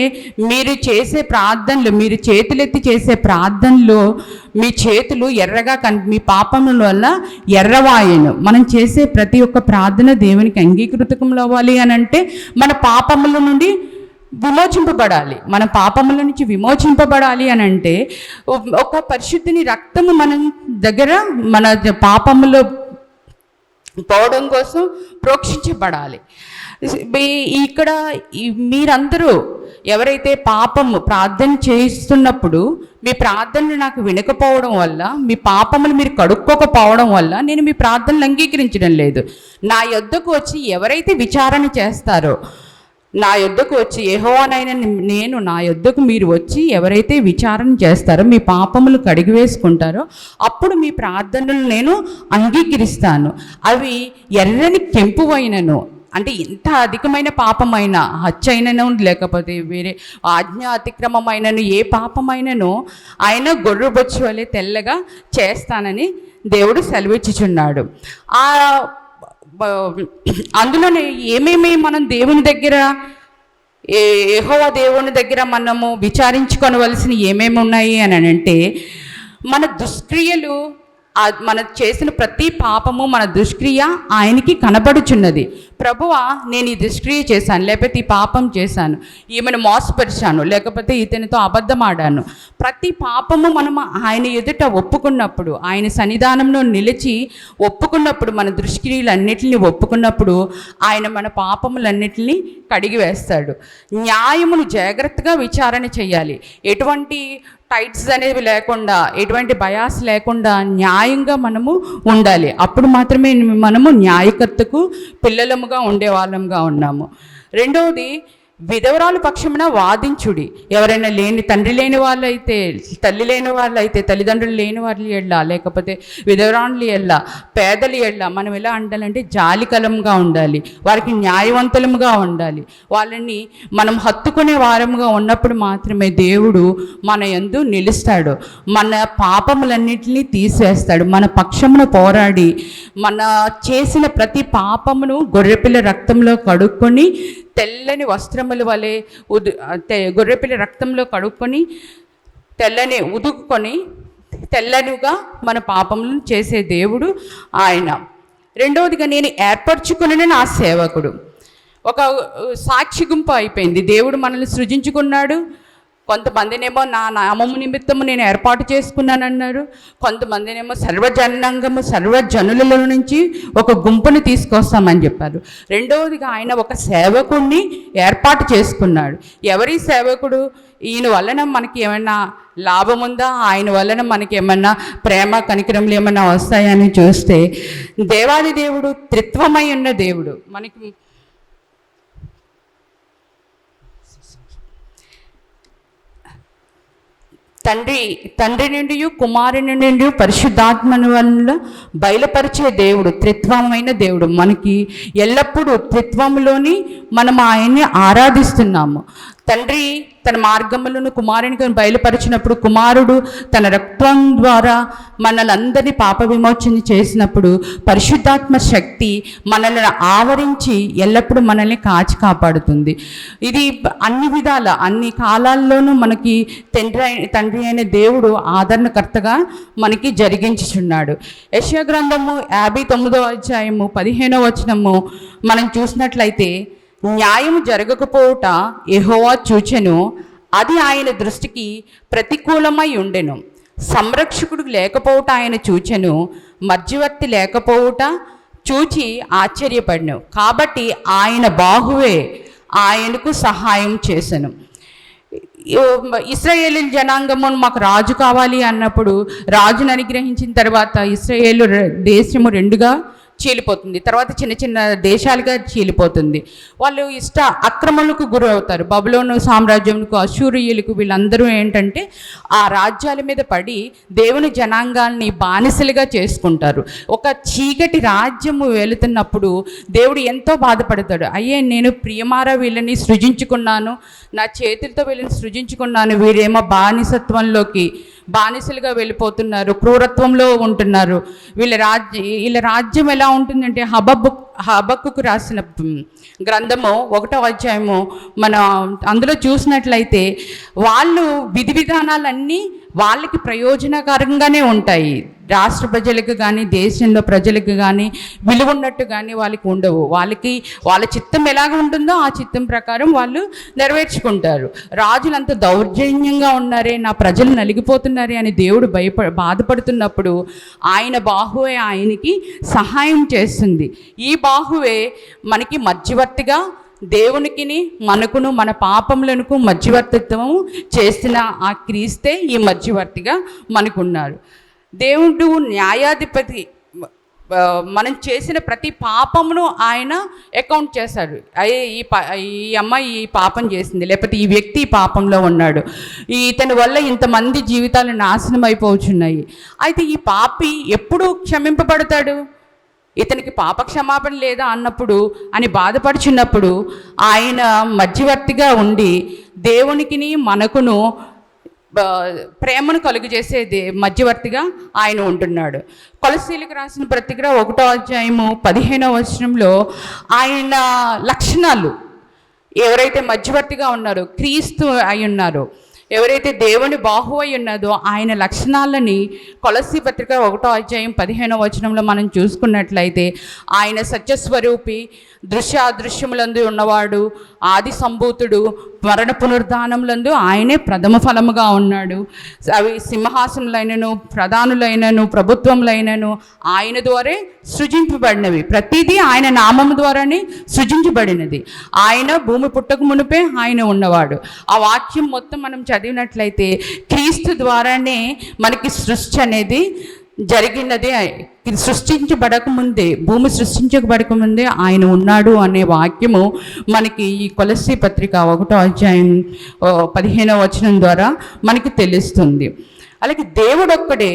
S4: మీరు చేసే ప్రార్థనలు, మీరు చేతులెత్తి చేసే ప్రార్థనలు మీ చేతులు ఎర్రగా మీ పాపముల వల్ల ఎర్రవాయను. మనం చేసే ప్రతి ఒక్క ప్రార్థన దేవునికి అంగీకృతకంలో అవ్వాలి అని అంటే మన పాపముల నుండి విమోచింపబడాలి. మన పాపముల నుంచి విమోచింపబడాలి అని అంటే ఒక పరిశుద్ధిని రక్తము మన దగ్గర మన పాపములో పోవడం కోసం ప్రోక్షించబడాలి. ఇక్కడ మీరందరూ ఎవరైతే ప్రార్థన చేస్తున్నప్పుడు మీ ప్రార్థనలు నాకు వినకపోవడం వల్ల, మీ పాపములు మీరు కడుక్కోకపోవడం వల్ల నేను మీ ప్రార్థనలు అంగీకరించడం లేదు. నా యొద్దకు వచ్చి ఎవరైతే విచారణ చేస్తారో, నా యొద్దకు వచ్చి యెహోవానైన నేను, నా యొద్దకు మీరు వచ్చి ఎవరైతే విచారణ చేస్తారో, మీ పాపములు కడిగివేసుకుంటారో, అప్పుడు మీ ప్రార్థనలు నేను అంగీకరిస్తాను. అవి ఎర్రని కెంపువైనను, అంటే ఇంత అధికమైన పాపమైన, హత్యైనను లేకపోతే వేరే ఆజ్ఞ అతిక్రమమైనను ఏ పాపమైనను ఆయన గొర్రెబొచ్చు వలె తెల్లగా చేస్తానని దేవుడు సెలవిచ్చుచున్నాడు. అందులోనే ఏమేమి మనం దేవుని దగ్గర, యెహోవా దేవుని దగ్గర మనము విచారించుకొనవలసిన ఏమేమి ఉన్నాయి అని అంటే, మన దుష్క్రియలు, మన చేసిన ప్రతి పాపము, మన దుష్క్రియ ఆయనకి కనబడుచున్నది. ప్రభువా, నేను ఈ దుష్క్రియ చేశాను, లేకపోతే ఈ పాపం చేశాను, ఈమెను మోసపరిచాను, లేకపోతే ఇతనితో అబద్ధం ఆడాను. ప్రతి పాపము మనం ఆయన ఎదుట ఒప్పుకున్నప్పుడు, ఆయన సన్నిధానంలో నిలిచి ఒప్పుకున్నప్పుడు, మన దుష్క్రియలన్నిటిని ఒప్పుకున్నప్పుడు ఆయన మన పాపములన్నిటిని కడిగి వేస్తాడు. న్యాయమును జాగ్రత్తగా విచారణ చేయాలి. ఎటువంటి టైట్స్ అనేవి లేకుండా, ఎటువంటి బయాస్ లేకుండా న్యాయంగా మనము ఉండాలి. అప్పుడు మాత్రమే మనము న్యాయకర్తకు పిల్లలముగా ఉండే వాళ్ళంగా ఉన్నాము. రెండవది, విధవరాల పక్షమున వాదించుడి. ఎవరైనా తండ్రి లేని వాళ్ళైతే, తల్లి లేని వాళ్ళైతే, తల్లిదండ్రులు లేని వాళ్ళు ఎళ్ళ, లేకపోతే విధవరాలు ఎళ్ళ, పేదలు ఎళ్ళ మనం ఎలా ఉండాలంటే జాలికలంగా ఉండాలి, వారికి న్యాయవంతులముగా ఉండాలి. వాళ్ళని మనం హత్తుకునే వారముగా ఉన్నప్పుడు మాత్రమే దేవుడు మన యందు నిలుస్తాడు, మన పాపములన్నింటినీ తీసివేస్తాడు. మన పక్షమును పోరాడి మన చేసిన ప్రతి పాపమును గొర్రెపిల్ల రక్తంలో కడుక్కొని, తెల్లని వస్త్రముల వలె గొర్రెపిల్ల రక్తంలో కడుక్కొని, తెల్లని ఉదుకుకొని తెల్లనిగా మన పాపములను చేసే దేవుడు ఆయన. రెండవదిగా, నేను ఏర్పరచుకున్న నా సేవకుడు. ఒక సాక్షి గుంపు అయిపోయింది. దేవుడు మనల్ని సృజించుకున్నాడు. కొంతమందినేమో నా నామము నిమిత్తము నేను ఏర్పాటు చేసుకున్నానన్నారు. కొంతమందినేమో సర్వజనాంగము, సర్వజనులలో నుంచి ఒక గుంపుని తీసుకొస్తామని చెప్పారు. రెండవదిగా, ఆయన ఒక సేవకుడిని ఏర్పాటు చేసుకున్నాడు. ఎవరి సేవకుడు? ఈయన వలన మనకి ఏమైనా లాభం ఉందా? ఆయన వలన మనకి ఏమన్నా ప్రేమ కనికరములు ఏమన్నా వస్తాయని చూస్తే, దేవాది దేవుడు త్రిత్వమై ఉన్న దేవుడు. మనకి తండ్రి నుండి కుమారుని నుండి పరిశుద్ధాత్మను వల్ల బయలుపరిచే దేవుడు, త్రిత్వమైన దేవుడు. మనకి ఎల్లప్పుడూ త్రిత్వంలోని మనం ఆయన్ని ఆరాధిస్తున్నాము. తండ్రి తన మార్గములను కుమారునికి బయలుపరిచినప్పుడు, కుమారుడు తన రక్తం ద్వారా మనల్ని అందరినీ పాప విమోచన చేసినప్పుడు, పరిశుద్ధాత్మ శక్తి మనల్ని ఆవరించి ఎల్లప్పుడూ మనల్ని కాచి కాపాడుతుంది. ఇది అన్ని విధాల అన్ని కాలాల్లోనూ మనకి తండ్రి అయిన దేవుడు ఆదరణకర్తగా మనకి జరిగించుచున్నాడు. యెషయా గ్రంథము 59వ అధ్యాయము 15వ వచనము మనం చూసినట్లయితే, న్యాయము జరగకపోవుట యెహోవా చూచెను, అది ఆయన దృష్టికి ప్రతికూలమై ఉండెను. సంరక్షకుడు లేకపోవుట ఆయన చూచెను, మధ్యవర్తి లేకపోవుట చూచి ఆశ్చర్యపడెను. కాబట్టి ఆయన బాహువే ఆయనకు సహాయం చేసెను. ఇశ్రాయేలు జనాంగము మాకు రాజు కావాలి అన్నప్పుడు, రాజును అనుగ్రహించిన తర్వాత ఇశ్రాయేలు దేశము రెండుగా చీలిపోతుంది. తర్వాత చిన్న చిన్న దేశాలుగా చీలిపోతుంది. వాళ్ళు అక్రమణకు గురవుతారు. బబులోను సామ్రాజ్యంకు, అశూరియులకు, వీళ్ళందరూ ఏంటంటే ఆ రాజ్యాల మీద పడి దేవుని జనాంగాల్ని బానిసలుగా చేసుకుంటారు. ఒక చీకటి రాజ్యము వెళుతున్నప్పుడు దేవుడు ఎంతో బాధపడతాడు. అయ్యే, నేను ప్రియమారా వీళ్ళని సృజించుకున్నాను, నా చేతులతో వీళ్ళని సృజించుకున్నాను, వీరేమో బానిసలుగా వెళ్ళిపోతున్నారు, క్రూరత్వంలో ఉంటున్నారు. వీళ్ళ రాజ్యం ఎలా ఉంటుందంటే, హబక్కుకు రాసిన గ్రంథము 1వ అధ్యాయము మనం అందులో చూసినట్లయితే, వాళ్ళు విధి విధానాలన్నీ వాళ్ళకి ప్రయోజనకరంగానే ఉంటాయి. రాష్ట్ర ప్రజలకు కానీ, దేశంలో ప్రజలకు కానీ విలువ ఉన్నట్టు కానీ వాళ్ళకి ఉండవు. వాళ్ళ చిత్తం ఎలాగ ఉంటుందో ఆ చిత్తం ప్రకారం వాళ్ళు నెరవేర్చుకుంటారు. రాజులు అంత దౌర్జన్యంగా ఉన్నారే, నా ప్రజలు నలిగిపోతున్నారే అని దేవుడు బాధపడుతున్నప్పుడు ఆయన బాహువే ఆయనకి సహాయం చేస్తుంది. ఈ బాహువే మనకి మధ్యవర్తిగా దేవునికిని మనకును మన పాపములకు మధ్యవర్తిత్వము చేసిన ఆ క్రీస్తే ఈ మధ్యవర్తిగా మనకున్నారు. దేవుడు న్యాయాధిపతి. మనం చేసిన ప్రతి పాపమును ఆయన అకౌంట్ చేశాడు. ఈ అమ్మాయి ఈ పాపం చేసింది, లేకపోతే ఈ వ్యక్తి ఈ పాపంలో ఉన్నాడు, ఇతని వల్ల ఇంతమంది జీవితాలు నాశనం అయిపోతున్నాయి. అయితే ఈ పాపి ఎప్పుడు క్షమింపబడతాడు? ఇతనికి పాప క్షమాపణ లేదా అన్నప్పుడు అని బాధపడుచున్నప్పుడు ఆయన మధ్యవర్తిగా ఉండి దేవునికిని మనకును ప్రేమను కలుగజేసే మధ్యవర్తిగా ఆయన ఉంటున్నాడు. కొలస్సీలకు రాసిన పత్రిక 1వ అధ్యాయము 15వ వచనంలో ఆయన లక్షణాలు, ఎవరైతే మధ్యవర్తిగా ఉన్నారో, క్రీస్తు అయి ఉన్నారో, ఎవరైతే దేవుని బాహువై ఉన్నదో ఆయన లక్షణాలని కొలస్సీ పత్రిక 1వ అధ్యాయం 15వ వచనంలో మనం చూసుకున్నట్లయితే, ఆయన సత్యస్వరూపి, దృశ్యాదృశ్యములందు ఉన్నవాడు, ఆది సంభూతుడు, మరణ పునరుద్ధానములందు ఆయనే ప్రథమ ఫలముగా ఉన్నాడు. అవి సింహాసనులైనను, ప్రధానులైనను, ప్రభుత్వములైనను ఆయన ద్వారే సృజింపబడినవి. ప్రతిదీ ఆయన నామము ద్వారానే సృజించబడినది. ఆయన భూమి పుట్టక మునిపే ఆయన ఉన్నవాడు. ఆ వాక్యం మొత్తం మనం చదివినట్లయితే క్రీస్తు ద్వారానే మనకి సృష్టి అనేది జరిగినది. సృష్టించబడకముందే, భూమి సృష్టించబడకముందే ఆయన ఉన్నాడు అనే వాక్యము మనకి ఈ కొలస్సీ పత్రిక 1వ అధ్యాయం 15వ వచనం ద్వారా మనకి తెలుస్తుంది. అలాగే దేవుడు ఒక్కడే,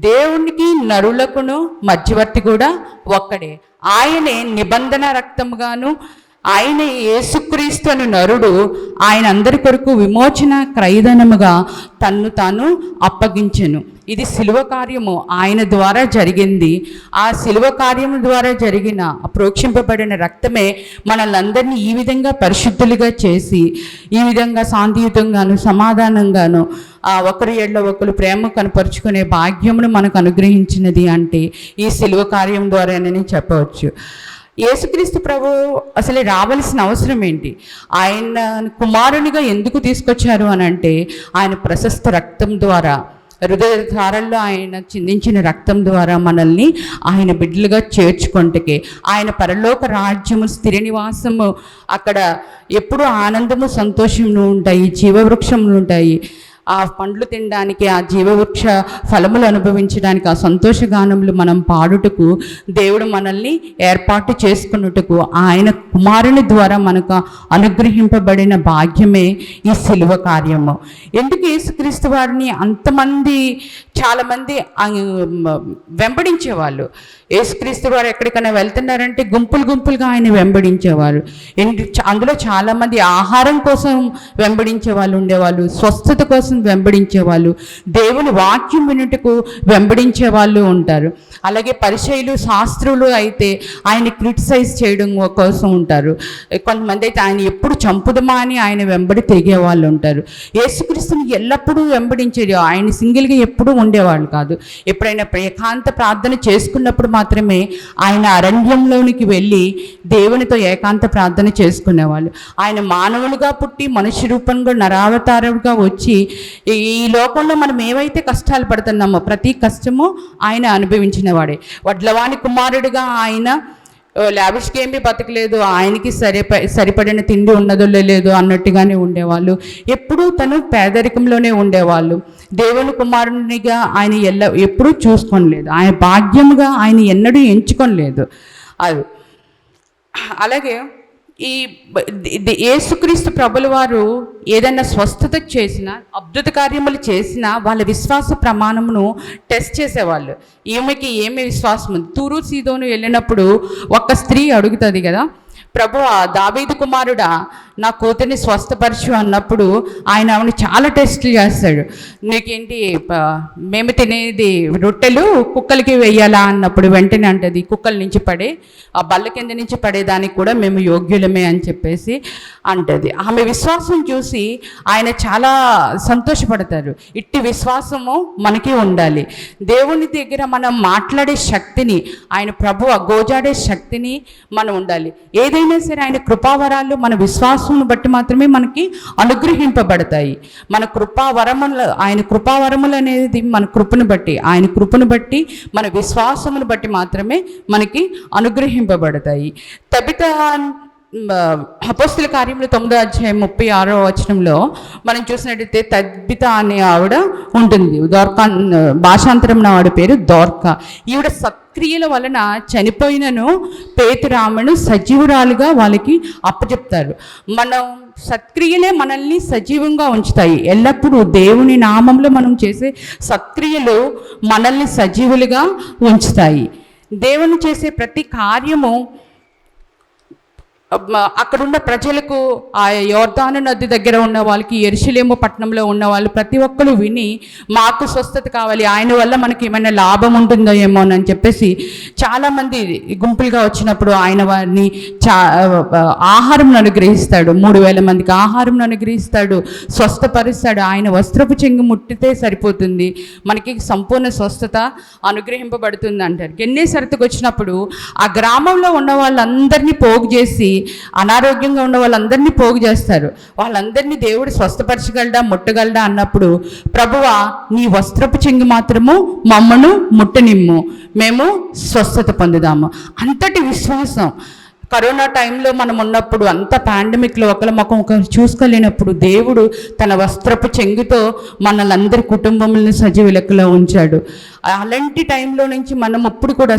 S4: దేవునికి నరులకును మధ్యవర్తి కూడా ఒక్కడే. ఆయనే నిబంధన రక్తముగాను, ఆయన యేసుక్రీస్తు అను నరుడు ఆయన అందరి కొరకు విమోచన క్రయధనముగా తన్ను తాను అప్పగించెను. ఇది శిలువ కార్యము ఆయన ద్వారా జరిగింది. ఆ శిలువ కార్యము ద్వారా జరిగిన ప్రోక్షింపబడిన రక్తమే మనల్ని ఈ విధంగా పరిశుద్ధులుగా చేసి, ఈ విధంగా శాంతియుతంగాను సమాధానంగాను ఒకరి ఎడల ఒకరు ప్రేమ కనపరుచుకునే భాగ్యమును మనకు అనుగ్రహించినది అంటే ఈ శిలువ కార్యం ద్వారానే చెప్పవచ్చు. యేసుక్రీస్తు ప్రభు అసలు రావాల్సిన అవసరం ఏంటి? ఆయన కుమారునిగా ఎందుకు తీసుకొచ్చారు అని అంటే, ఆయన ప్రశస్త రక్తం ద్వారా, హృదయ ధారల్లో ఆయన చిందించిన రక్తం ద్వారా మనల్ని ఆయన బిడ్డలుగా చేర్చుకుంటకే, ఆయన పరలోక రాజ్యము, స్థిర నివాసము, అక్కడ ఎప్పుడూ ఆనందము సంతోషము ఉంటాయి, జీవవృక్షములు ఉంటాయి. ఆ పండ్లు తినడానికి, ఆ జీవవృక్ష ఫలములు అనుభవించడానికి, ఆ సంతోషగానములు మనం పాడుటకు దేవుడు మనల్ని ఏర్పాటు చేసుకున్నట్టుకు ఆయన కుమారుని ద్వారా మనకు అనుగ్రహింపబడిన భాగ్యమే ఈ సిలువ కార్యము. ఎందుకు యేసుక్రీస్తు వారిని అంతమంది చాలామంది వెంబడించేవాళ్ళు? యేసుక్రీస్తు వారు ఎక్కడికైనా వెళ్తున్నారంటే గుంపులు గుంపులుగా ఆయన వెంబడించేవారు. అందులో చాలామంది ఆహారం కోసం వెంబడించే వాళ్ళు ఉండేవాళ్ళు, స్వస్థత కోసం వెంబడించేవాళ్ళు, దేవుని వాక్యం వినుటకు వెంబడించే వాళ్ళు ఉంటారు. అలాగే పరిచయులు, శాస్త్రులు అయితే ఆయన క్రిటిసైజ్ చేయడం కోసం ఉంటారు. కొంతమంది అయితే ఆయన ఎప్పుడు చంపుదమా అని ఆయన వెంబడి తిరిగే వాళ్ళు ఉంటారు. యేసుక్రీస్తుని ఎల్లప్పుడూ వెంబడించేది, ఆయన సింగిల్గా ఎప్పుడూ ఉండేవాళ్ళు కాదు. ఎప్పుడైనా ఏకాంత ప్రార్థన చేసుకున్నప్పుడు మాత్రమే ఆయన అరణ్యంలోనికి వెళ్ళి దేవునితో ఏకాంత ప్రార్థన చేసుకునేవాళ్ళు. ఆయన మానవులుగా పుట్టి మనుష్య రూపంగా నరావతారంగా వచ్చి ఈ లోకంలో మనం ఏవైతే కష్టాలు పడుతున్నామో ప్రతి కష్టము ఆయన అనుభవించిన వాడే. వడ్లవాని కుమారుడిగా ఆయన లావిష్గా ఏమీ బతకలేదు, ఆయనకి సరిపడిన తిండి ఉన్నదో లేదు అన్నట్టుగానే ఉండేవాళ్ళు. ఎప్పుడూ తను పేదరికంలోనే ఉండేవాళ్ళు. దేవుని కుమారునిగా ఆయన ఎప్పుడూ చూసుకోలేదు, ఆయన భాగ్యముగా ఆయన ఎన్నడూ ఎంచుకోలేదు. అది అలాగే ఈ యేసుక్రీస్తు ప్రభుల వారు ఏదైనా స్వస్థత చేసినా, అద్భుత కార్యములు చేసినా వాళ్ళ విశ్వాస ప్రమాణమును టెస్ట్ చేసేవాళ్ళు. ఈమెకి ఏమి విశ్వాసం ఉంది? తూరు సీదోను వెళ్ళినప్పుడు ఒక స్త్రీ అడుగుతుంది కదా, ప్రభువా, దావీదు కుమారుడా, నా కూతుర్ని స్వస్థపరచు అన్నప్పుడు ఆయన ఆమెను చాలా టెస్టులు చేస్తాడు. నీకేంటి, మేము తినేది రొట్టెలు కుక్కలకి వెయ్యాలా అన్నప్పుడు వెంటనే అంటది, కుక్కల నుంచి పడే ఆ బల్ల కింద నుంచి పడేదానికి కూడా మేము యోగ్యులమే అని చెప్పేసి అంటది. ఆమె విశ్వాసం చూసి ఆయన చాలా సంతోషపడతారు. ఇట్టి విశ్వాసము మనకి ఉండాలి. దేవుని దగ్గర మనం మాట్లాడే శక్తిని, ఆయన ప్రభువు గోజాడే శక్తిని మనం ఉండాలి. ఏదైనా సరే ఆయన కృపావరాలు మన విశ్వాసం బట్టి మాత్రమే మనకి అనుగ్రహింపబడతాయి. మన కృపావరములు, ఆయన కృపావరములు అనేది మన కృపను బట్టి, ఆయన కృపను బట్టి, మన విశ్వాసమును బట్టి మాత్రమే మనకి అనుగ్రహింపబడతాయి. తబిత అపోస్తుల కార్యములు 9వ అధ్యాయం 36వ వచనంలో మనం చూసినట్టయితే తబిత అనే ఆవిడ ఉంటుంది. దోర్కా భాషాంతరం ఆవిడ పేరు దోర్కా. ఈవిడ సత్క్రియల వలన చనిపోయినను పేతురామను సజీవురాలుగా వాళ్ళకి అప్పచెప్తారు. మనం సత్క్రియలే మనల్ని సజీవంగా ఉంచుతాయి. ఎల్లప్పుడూ దేవుని నామంలో మనం చేసే సత్క్రియలు మనల్ని సజీవులుగా ఉంచుతాయి. దేవుని చేసే ప్రతి కార్యము అక్కడున్న ప్రజలకు, ఆ యోర్దాను నది దగ్గర ఉన్న వాళ్ళకి, యెరూషలేము పట్టణంలో ఉన్న వాళ్ళు ప్రతి ఒక్కరు విని మాకు స్వస్థత కావాలి, ఆయన వల్ల మనకి ఏమైనా లాభం ఉంటుందో ఏమోనని చెప్పేసి చాలామంది గుంపులుగా వచ్చినప్పుడు ఆయన వారిని ఆహారం అనుగ్రహిస్తాడు. 3000 మందికి ఆహారం అనుగ్రహిస్తాడు, స్వస్థపరుస్తాడు. ఆయన వస్త్రపు చెంగు ముట్టితే సరిపోతుంది, మనకి సంపూర్ణ స్వస్థత అనుగ్రహింపబడుతుంది అంటారు. గెన్నేసరతుకు వచ్చినప్పుడు ఆ గ్రామంలో ఉన్న వాళ్ళందరినీ పోగు చేసి, అనారోగ్యంగా ఉన్న వాళ్ళందరినీ పోగు చేస్తారు. వాళ్ళందరినీ దేవుడు స్వస్థపరచగలడా, ముట్టగలడా అన్నప్పుడు, ప్రభువా, నీ వస్త్రపు చెంగు మాత్రము మమ్మను ముట్టనిమ్ము, మేము స్వస్థత పొందుదాము. అంతటి విశ్వాసం. కరోనా టైంలో మనం ఉన్నప్పుడు, అంత పాండమిక్లో ఒకరి ముఖం ఒకరు చూసుకోలేనప్పుడు దేవుడు తన వస్త్రపు చెంగుతో మనల్ని అందరి కుటుంబములను సజీవ లెక్కలో ఉంచాడు. అలాంటి టైంలో నుంచి మనం ఇప్పుడు కూడా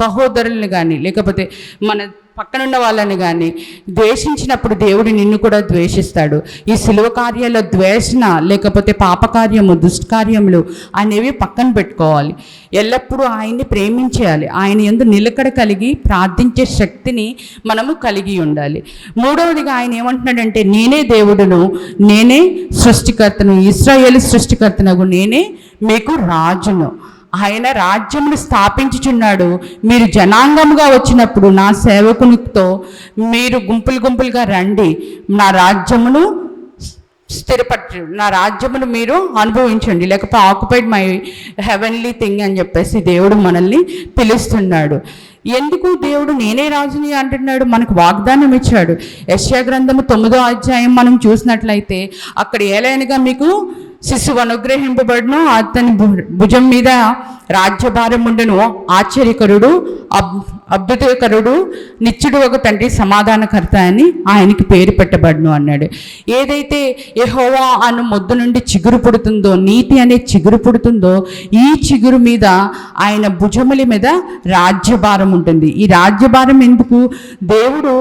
S4: సహోదరుల్ని కానీ లేకపోతే మన పక్కనున్న వాళ్ళని కానీ ద్వేషించినప్పుడు దేవుడు నిన్ను కూడా ద్వేషిస్తాడు. ఈ శిలువ కార్యాల్లో ద్వేషణ లేకపోతే పాపకార్యము, దుష్కార్యములు అనేవి పక్కన పెట్టుకోవాలి. ఎల్లప్పుడూ ఆయన్ని ప్రేమించేయాలి. ఆయన యందు నిలకడ కలిగి ప్రార్థించే శక్తిని మనము కలిగి ఉండాలి. మూడవదిగా ఆయన ఏమంటున్నాడంటే, నేనే దేవుడును, నేనే సృష్టికర్తను, ఇశ్రాయేలు సృష్టికర్తనగు నేనే మీకు రాజును. ఆయన రాజ్యమును స్థాపించుచున్నాడు. మీరు జనాంగముగా వచ్చినప్పుడు నా సేవకునితో మీరు గుంపులు గుంపులుగా రండి, నా రాజ్యమును స్థిరపరచు, నా రాజ్యమును మీరు అనుభవించండి, లేకపోతే ఆక్యుపైడ్ మై హెవెన్లీ థింగ్ అని చెప్పేసి దేవుడు మనల్ని పిలుస్తున్నాడు. ఎందుకు దేవుడు నేనే రాజుని అంటున్నాడు? మనకు వాగ్దానం ఇచ్చాడు. యెషయా గ్రంథము 9వ అధ్యాయం మనం చూసినట్లయితే అక్కడ ఏలైనగా మీకు శిశువు అనుగ్రహింపబడును, అతని భుజం మీద రాజ్యభారం ఉండను, ఆశ్చర్యకరుడు, అద్భుతకరుడు, నిత్యుడు ఒక తండ్రి, సమాధానకర్త అని ఆయనకి పేరు పెట్టబడును అన్నాడు. ఏదైతే యెహోవా అను మొద్దు నుండి చిగురు పుడుతుందో, నీతి అనే చిగురు పుడుతుందో, ఈ చిగురు మీద ఆయన భుజముల మీద రాజ్యభారం ఉంటుంది. ఈ రాజ్యభారం ఎందుకు? దేవుడు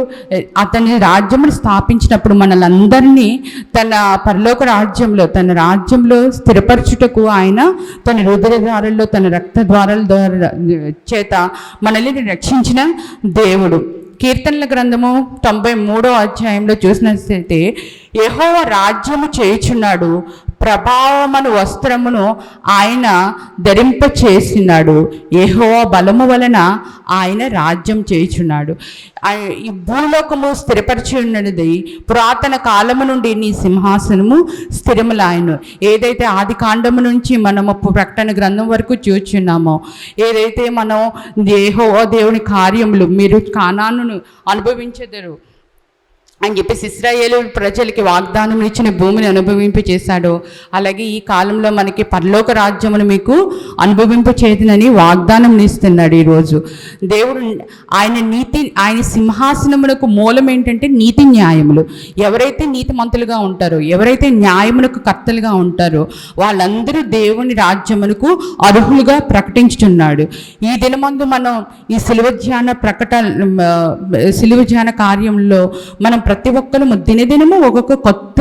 S4: అతని రాజ్యమును స్థాపించినప్పుడు మనలందరినీ తన పరలోక రాజ్యంలో, తన రాజ్యంలో స్థిరపరచుటకు ఆయన తన హృదయ ద్వారాల్లో, తన రక్త ద్వారాల ద్వారా చేత మనల్ని రక్షించిన దేవుడు. కీర్తనల గ్రంథము 93వ అధ్యాయంలో చూసినట్లయితే, యెహోవా రాజ్యము చేయుచున్నాడు, ప్రభావమును వస్త్రమును ఆయన ధరింప చేసినాడు, యెహోవా బలము వలన ఆయన రాజ్యం చేయుచున్నాడు. ఈ భూలోకము స్థిరపరిచి ఉన్నది, పురాతన కాలము నుండి నీ సింహాసనము స్థిరములాయను. ఏదైతే ఆది కాండము నుంచి మనము ప్రకటన గ్రంథం వరకు చూచున్నామో, ఏదైతే మనం యెహోవా దేవుని కార్యములు, మీరు కానానును అనుభవించెదరు అని చెప్పేసి ఇశ్రాయేలు ప్రజలకి వాగ్దానం ఇచ్చిన భూమిని అనుభవింప చేశాడు, అలాగే ఈ కాలంలో మనకి పరలోక రాజ్యమును మీకు అనుభవింప చేతునని వాగ్దానం ఇస్తున్నాడు. ఈరోజు దేవుడు ఆయన నీతి, ఆయన సింహాసనమునకు మూలం ఏంటంటే నీతి న్యాయములు. ఎవరైతే నీతిమంతులుగా ఉంటారో, ఎవరైతే న్యాయమునకు కర్తలుగా ఉంటారో వాళ్ళందరూ దేవుని రాజ్యమునకు అర్హులుగా ప్రకటించుచున్నాడు. ఈ దినమందు మనం ఈ శిలువ ధ్యాన కార్యంలో మనం ప్రతి ఒక్కరు దినదినము ఒక్కొక్క కొత్త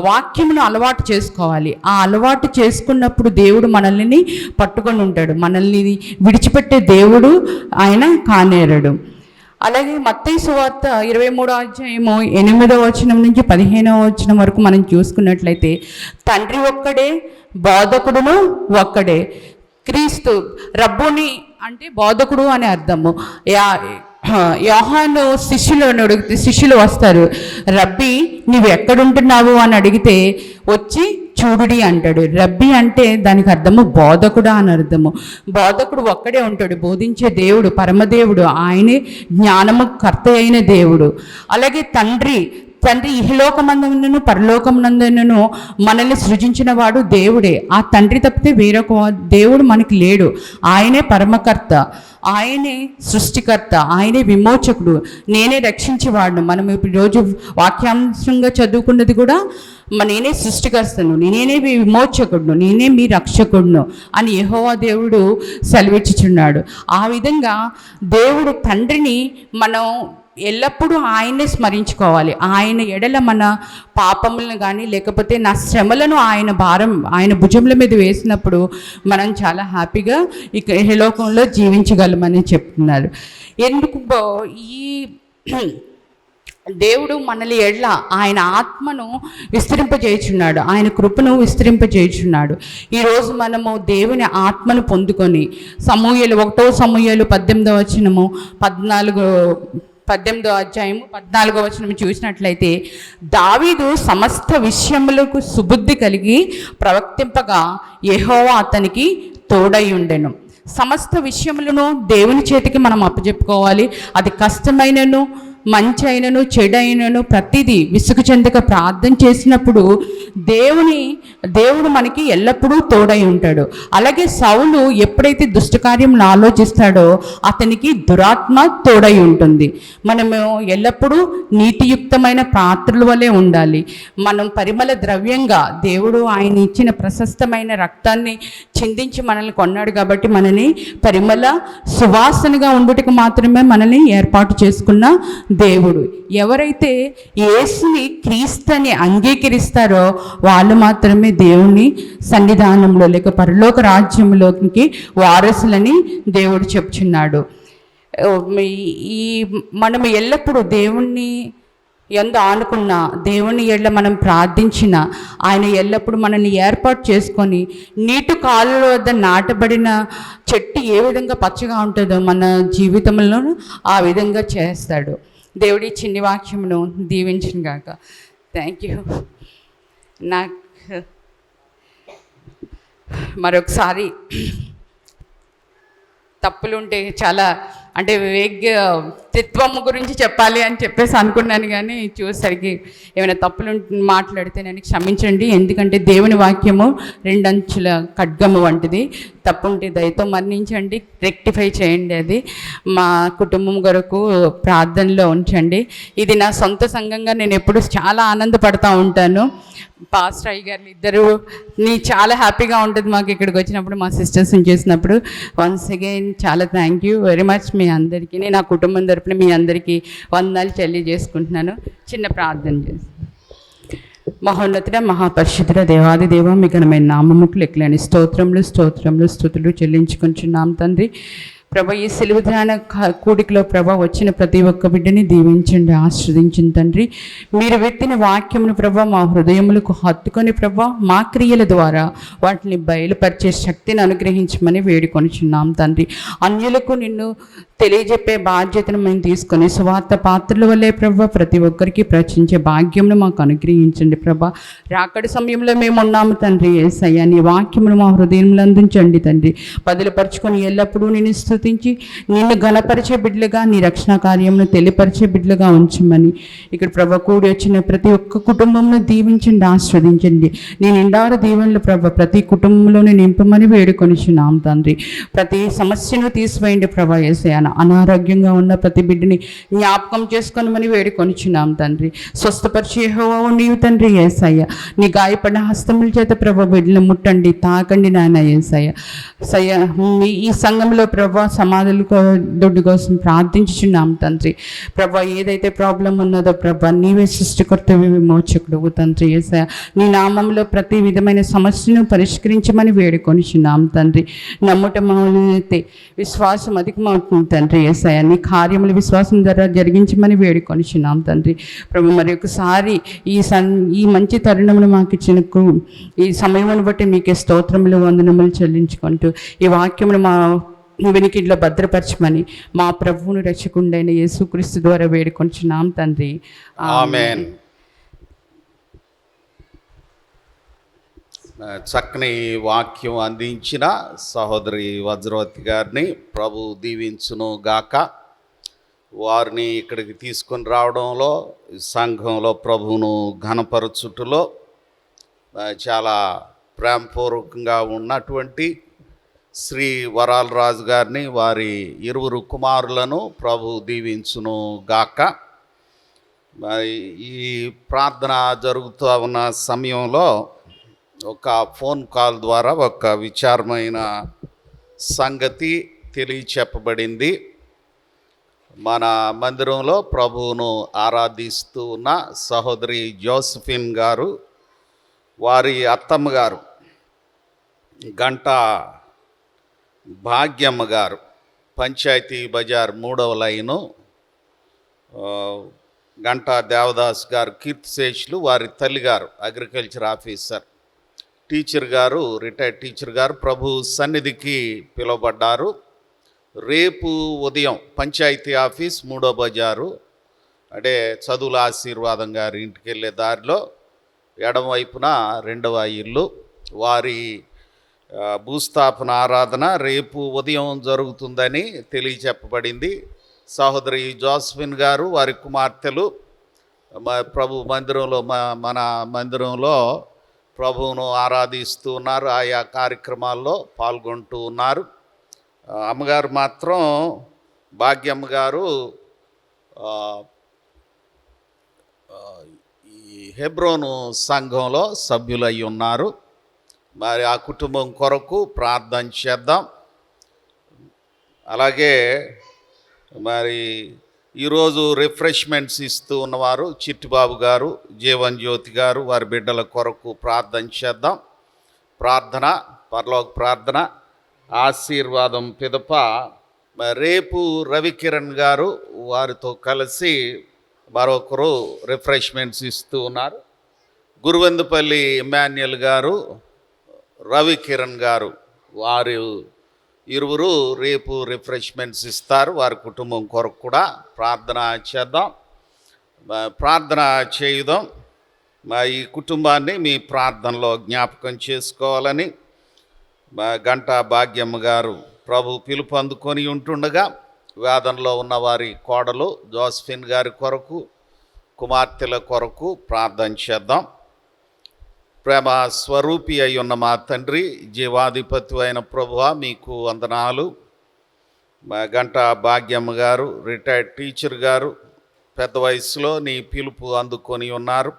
S4: వాక్యమును అలవాటు చేసుకోవాలి. ఆ అలవాటు చేసుకున్నప్పుడు దేవుడు మనల్ని పట్టుకొని ఉంటాడు. మనల్ని విడిచిపెట్టే దేవుడు ఆయన కానేరడు. అలాగే మత్తయి సువార్త 23వ అధ్యాయము 8వ వచనం నుంచి 15వ వచనం వరకు మనం చూసుకున్నట్లయితే, తండ్రి ఒక్కడే, బోధకుడును ఒక్కడే. క్రీస్తు రబ్బుని అంటే బోధకుడు అని అర్థము. యోహాను శిష్యులు వస్తారు, రబ్బీ నీవు ఎక్కడుంటున్నావు అని అడిగితే వచ్చి చూడుడి అంటాడు. రబ్బీ అంటే దానికి అర్థము బోధకుడు అని అర్థము. బోధకుడు ఒక్కడే ఉంటాడు, బోధించే దేవుడు, పరమదేవుడు, ఆయనే జ్ఞానము కర్త అయిన దేవుడు. అలాగే తండ్రి ఇహలోకమందును పరలోకమందును మనల్ని సృజించిన వాడు దేవుడే. ఆ తండ్రి తప్పితే వేరొక దేవుడు మనకి లేడు. ఆయనే పరమకర్త, ఆయనే సృష్టికర్త, ఆయనే విమోచకుడు, నేనే రక్షించేవాడును. మనం ఈరోజు వాక్యాంశంగా చదువుకున్నది కూడా నేనే సృష్టికర్తను, నేనే విమోచకుడును, నేనే మీ రక్షకుడును అని యెహోవా దేవుడు సెలవిచ్చుచున్నాడు. ఆ విధంగా దేవుడు తండ్రిని మనం ఎల్లప్పుడూ ఆయన్నే స్మరించుకోవాలి. ఆయన ఎడల మన పాపములను కానీ లేకపోతే నా శ్రమలను ఆయన భుజముల మీద వేసినప్పుడు మనం చాలా హ్యాపీగా ఈ లోకంలో జీవించగలమని చెప్తున్నారు. ఎందుకు ఈ దేవుడు మనల్ని ఎడ్ల ఆయన ఆత్మను విస్తరింపజేయుచున్నాడు, ఆయన కృపను విస్తరింపజేయుచున్నాడు. ఈరోజు మనము దేవుని ఆత్మను పొందుకొని 1 సమూయేలు 18వ వచనము 18వ అధ్యాయము 14వ వచనం చూసినట్లయితే, దావీదు సమస్త విషయములకు సుబుద్ధి కలిగి ప్రవర్తింపగా యెహోవా అతనికి తోడై ఉండెను. సమస్త విషయములను దేవుని చేతికి మనం అప్పచెప్పుకోవాలి. అది కష్టమైనను, మంచి అయినను, చెడైనను ప్రతిదీ విసుగు చెందక ప్రార్థన చేసినప్పుడు దేవుడు మనకి ఎల్లప్పుడూ తోడై ఉంటాడు. అలాగే సౌలు ఎప్పుడైతే దుష్టకార్యం ఆలోచిస్తాడో అతనికి దురాత్మ తోడై ఉంటుంది. మనము ఎల్లప్పుడూ నీతియుక్తమైన పాత్రల వలె ఉండాలి. మనం పరిమళ ద్రవ్యంగా, దేవుడు ఆయన ఇచ్చిన ప్రశస్తమైన రక్తాన్ని చిందించి మనల్ని కొన్నాడు కాబట్టి మనని పరిమళ సువాసనగా ఉండుటకు మాత్రమే మనల్ని ఏర్పాటు చేసుకున్న దేవుడు. ఎవరైతే యేసుని క్రీస్తుని అంగీకరిస్తారో వాళ్ళు మాత్రమే దేవుని సన్నిధానంలో లేక పరలోక రాజ్యంలోకి వారసులని దేవుడు చెప్తున్నాడు. మనం ఎల్లప్పుడూ దేవుణ్ణి ఎంత ఆనుకున్న, దేవుని ఎళ్ళ మనం ప్రార్థించిన, ఆయన ఎల్లప్పుడూ మనల్ని ఏర్పాటు చేసుకొని నీటి కాలువ వద్ద నాటబడిన చెట్టు ఏ విధంగా పచ్చగా ఉంటుందో మన జీవితంలో ఆ విధంగా చేస్తాడు. దేవుడి చిన్ని వాక్యమును దీవించిన గాక. Thank you. నాకు మరొకసారి తప్పులుంటే చాలా అంటే వ్యక్తిత్వం గురించి చెప్పాలి అని చెప్పేసి అనుకున్నాను, కానీ చూసేసరికి ఏమైనా తప్పులు మాట్లాడితే నన్ను క్షమించండి. ఎందుకంటే దేవుని వాక్యము రెండంచుల ఖడ్గము వంటిది. తప్పుంటే దయతో మన్నించండి, రెక్టిఫై చేయండి. అది మా కుటుంబం కొరకు ప్రార్థనలో ఉంచండి. ఇది నా సొంత సంఘంగా నేను ఎప్పుడు చాలా ఆనందపడతా ఉంటాను. పాస్టర్ అయ్య గారు ఇద్దరు చాలా హ్యాపీగా ఉంటుంది మాకు ఇక్కడికి వచ్చినప్పుడు, మా సిస్టర్స్ని చేసినప్పుడు. వన్స్ అగైన్ చాలా థ్యాంక్ యూ వెరీ మచ్ మీ అందరికీ. నా కుటుంబం తరపున మీ అందరికీ వందనాలు తెలియజేసుకుంటున్నాను. చిన్న ప్రార్థన చేసి. మహోన్నతుడ మహాపరిశుద్ధుడ దేవాది దేవ మీ ఘనమైన నామముకు లెక్కలేని స్తోత్రములు స్తుతులు చెల్లించుకుంటున్నాం తండ్రి. ప్రభ ఈ సిలువ ధ్యాన కూడికలో ప్రభ వచ్చిన ప్రతి ఒక్క బిడ్డని దీవించండి, ఆశీర్వదించండి తండ్రి. మీరు విత్తిన వాక్యమును ప్రభ మా హృదయములకు హత్తుకొని ప్రభ మా క్రియల ద్వారా వాటిని బయలుపరిచే శక్తిని అనుగ్రహించమని వేడుకొనిచున్నాం తండ్రి. అన్యులకు నిన్ను తెలియజెప్పే బాధ్యతను మేము తీసుకొని సువార్త పాత్రల వల్లే ప్రభ ప్రతి ఒక్కరికి ప్రచురించే భాగ్యమును మాకు అనుగ్రహించండి ప్రభ. రాకడి సమయంలో మేము ఉన్నాము తండ్రి. యేసయ్య నీ వాక్యమును మా హృదయంలో అందించండి తండ్రి. బదులుపరుచుకొని ఎల్లప్పుడూ నిన్ను స్తుతించి నిన్ను ఘనపరిచే బిడ్డలుగా, నీ రక్షణ కార్యమును తెలియపరిచే బిడ్డలుగా ఉంచమని ఇక్కడ ప్రభ కూడి వచ్చిన ప్రతి ఒక్క కుటుంబంలో దీవించండి, ఆస్వాదించండి. నీ నిండారు దీవెనలు ప్రభ ప్రతి కుటుంబంలోనే నింపమని వేడుకొనిచున్నాం తండ్రి. ప్రతి సమస్యను తీసివేయండి ప్రభ. యేసయ్య అనారోగ్యంగా ఉన్న ప్రతి బిడ్డని జ్ఞాపకం చేసుకోనమని వేడుకొనిచున్నాం తండ్రి. స్వస్థపరిచే యెహోవా నీవు తండ్రి. యేసయ్య నీ గాయపడిన హస్తముల చేత ప్రభ బిడ్డలు ముట్టండి, తాకండి నాయన. యేసయ్య సయ్య ఈ సంఘంలో ప్రభ సమాధుల దొడ్డు కోసం ప్రార్థించుచున్నాం తండ్రి. ప్రభ ఏదైతే ప్రాబ్లం ఉన్నదో ప్రభ నీవే సృష్టికర్తవి, విమోచకుడు తండ్రి. యేసయ్య నీ నామంలో ప్రతి విధమైన సమస్యను పరిష్కరించమని వేడుకొనిచున్నాం తండ్రి. నమ్ముట అయితే విశ్వాసం అధికమవుతుంది తండ్రి. యేసయ్య నీ కార్యములు విశ్వాసం ద్వారా జరిగించమని వేడుకొనిచున్నాం తండ్రి. ప్రభు మరి ఒకసారి ఈ మంచి తరుణమును మాకు ఇచ్చిన ఈ సమయమును బట్టి మీకే స్తోత్రములు వందనములు చెల్లించుకుంటూ ఈ వాక్యమును మా వెనికిడిలో భద్రపరచమని మా ప్రభువును రక్షకుండైన యేసుక్రీస్తు ద్వారా వేడుకొనిచున్నాం తండ్రి.
S5: ఆమేన్. చక్కని వాక్యం అందించిన సహోదరి వజ్రవతి గారిని ప్రభు దీవించును గాక. వారిని ఇక్కడికి తీసుకొని రావడంలో, సంఘంలో ప్రభువును ఘనపరచుటలో చాలా ప్రేమపూర్వకంగా ఉన్నటువంటి శ్రీ వరాల రాజు గారిని, వారి ఇరువురు కుమారులను ప్రభు దీవించును గాక. ఈ ప్రార్థన జరుగుతూ ఉన్న సమయంలో ఒక ఫోన్ కాల్ ద్వారా ఒక విచారమైన సంగతి తెలియచెప్పబడింది. మన మందిరంలో ప్రభువును ఆరాధిస్తూ ఉన్న సహోదరి జోసఫిన్ గారు, వారి అత్తమ్మ గారు గంట భాగ్యమ్మ గారు, పంచాయతీ బజార్ 3వ లైను, గంట దేవదాస్ గారు కీర్తిశేషులు, వారి తల్లిగారు అగ్రికల్చర్ ఆఫీసర్, టీచర్ గారు, రిటైర్డ్ టీచర్ గారు ప్రభు సన్నిధికి పిలువబడ్డారు. రేపు ఉదయం పంచాయతీ ఆఫీస్ 3వ బజారు, అంటే చదువుల ఆశీర్వాదం గారి ఇంటికి వెళ్ళే దారిలో ఎడమవైపున 2వ ఇల్లు, వారి భూస్థాపన ఆరాధన రేపు ఉదయం జరుగుతుందని తెలియచెప్పబడింది. సహోదరి జోసఫిన్ గారు, వారి కుమార్తెలు ప్రభు మందిరంలో, మన మందిరంలో ప్రభువును ఆరాధిస్తూ ఉన్నారు. ఆయా కార్యక్రమాల్లో పాల్గొంటూ ఉన్నారు. అమ్మగారు మాత్రం, భాగ్యమ్మ గారు ఈ హెబ్రోను సంఘంలో సభ్యులై ఉన్నారు. మరి ఆ కుటుంబం కొరకు ప్రార్థన చేద్దాం. అలాగే మరి ఈరోజు రిఫ్రెష్మెంట్స్ ఇస్తూ ఉన్నవారు చిట్టిబాబు గారు, జీవన్ జ్యోతి గారు, వారి బిడ్డల కొరకు ప్రార్థన చేద్దాం. ప్రార్థన, పరలోక ప్రార్థన, ఆశీర్వాదం పిదప రేపు రవికిరణ్ గారు వారితో కలిసి మరొకరు రిఫ్రెష్మెంట్స్ ఇస్తూ ఉన్నారు. గురువందపల్లి ఇమాన్యుల్ గారు, రవికిరణ్ గారు, వారు ఇరువురు రేపు రిఫ్రెష్మెంట్స్ ఇస్తారు. వారి కుటుంబం కొరకు కూడా ప్రార్థన చేద్దాం, ప్రార్థన చేయుదాం. మా ఈ కుటుంబాన్ని మీ ప్రార్థనలో జ్ఞాపకం చేసుకోవాలని గంటా భాగ్యమ్మ గారు ప్రభు పిలుపు అందుకొని ఉంటుండగా వేదనలో ఉన్న వారి కోడలు జోస్ఫిన్ గారి కొరకు, కుమార్తెల కొరకు ప్రార్థన చేద్దాం. ప్రేమ స్వరూపి అయి ఉన్న మా తండ్రి, జీవాధిపతి అయిన ప్రభువా, మీకు వందనాలు. మా గంట భాగ్యమ్మ గారు రిటైర్డ్ టీచర్ గారు పెద్ద వయసులో నీ పిలుపు అందుకొని ఉన్నారు.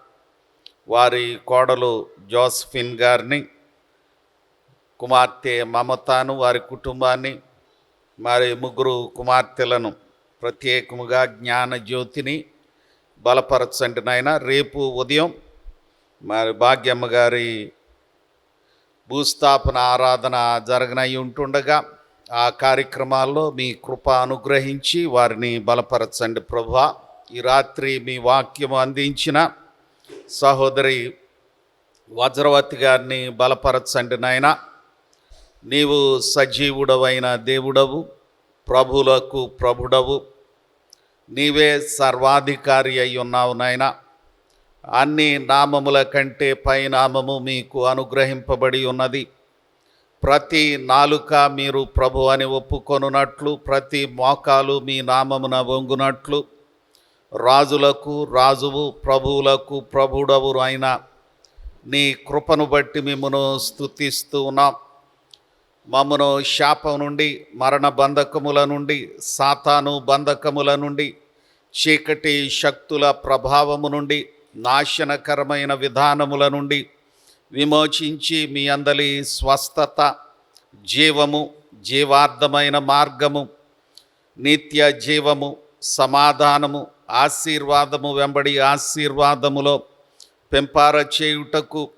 S5: వారి కోడలు జోస్ఫిన్ గారిని, కుమార్తె మమతాను, వారి కుటుంబాన్ని, మరి ముగ్గురు కుమార్తెలను ప్రత్యేకముగా జ్ఞాన జ్యోతిని బలపరచండి నాయన. రేపు ఉదయం మరి భాగ్యమ్మ గారి భూస్థాపన ఆరాధన జరగనై ఉంటుండగా ఆ కార్యక్రమాల్లో మీ కృప అనుగ్రహించి వారిని బలపరచండి ప్రభువా. ఈ రాత్రి మీ వాక్యం అందించిన సహోదరి వజ్రవతి గారిని బలపరచండి నాయన. నీవు సజీవుడవైన దేవుడవు, ప్రభులకు ప్రభుడవు, నీవే సర్వాధికారి అయి ఉన్నావు నాయన. అన్ని నామముల కంటే పై నామము మీకు అనుగ్రహింపబడి ఉన్నది. ప్రతి నాలుక మీరు ప్రభు అని ఒప్పుకొనున్నట్లు, ప్రతి మోకాలు మీ నామమున వంగునట్లు, రాజులకు రాజువు, ప్రభువులకు ప్రభుడవు అయిన నీ కృపను బట్టి మిమ్మను స్తుతిస్తూ ఉన్నాం. మమ్మను శాపం నుండి, మరణ బంధకముల నుండి, సాతాను బంధకముల నుండి, చీకటి శక్తుల ప్రభావము నుండి, నాశనకరమైన విధానముల నుండి విమోచించి మీ అందలి స్వస్థత, జీవము, జీవార్థమైన మార్గము, నిత్య జీవము, సమాధానము, ఆశీర్వాదము వెంబడి ఆశీర్వాదములో పెంపార చేయుటకు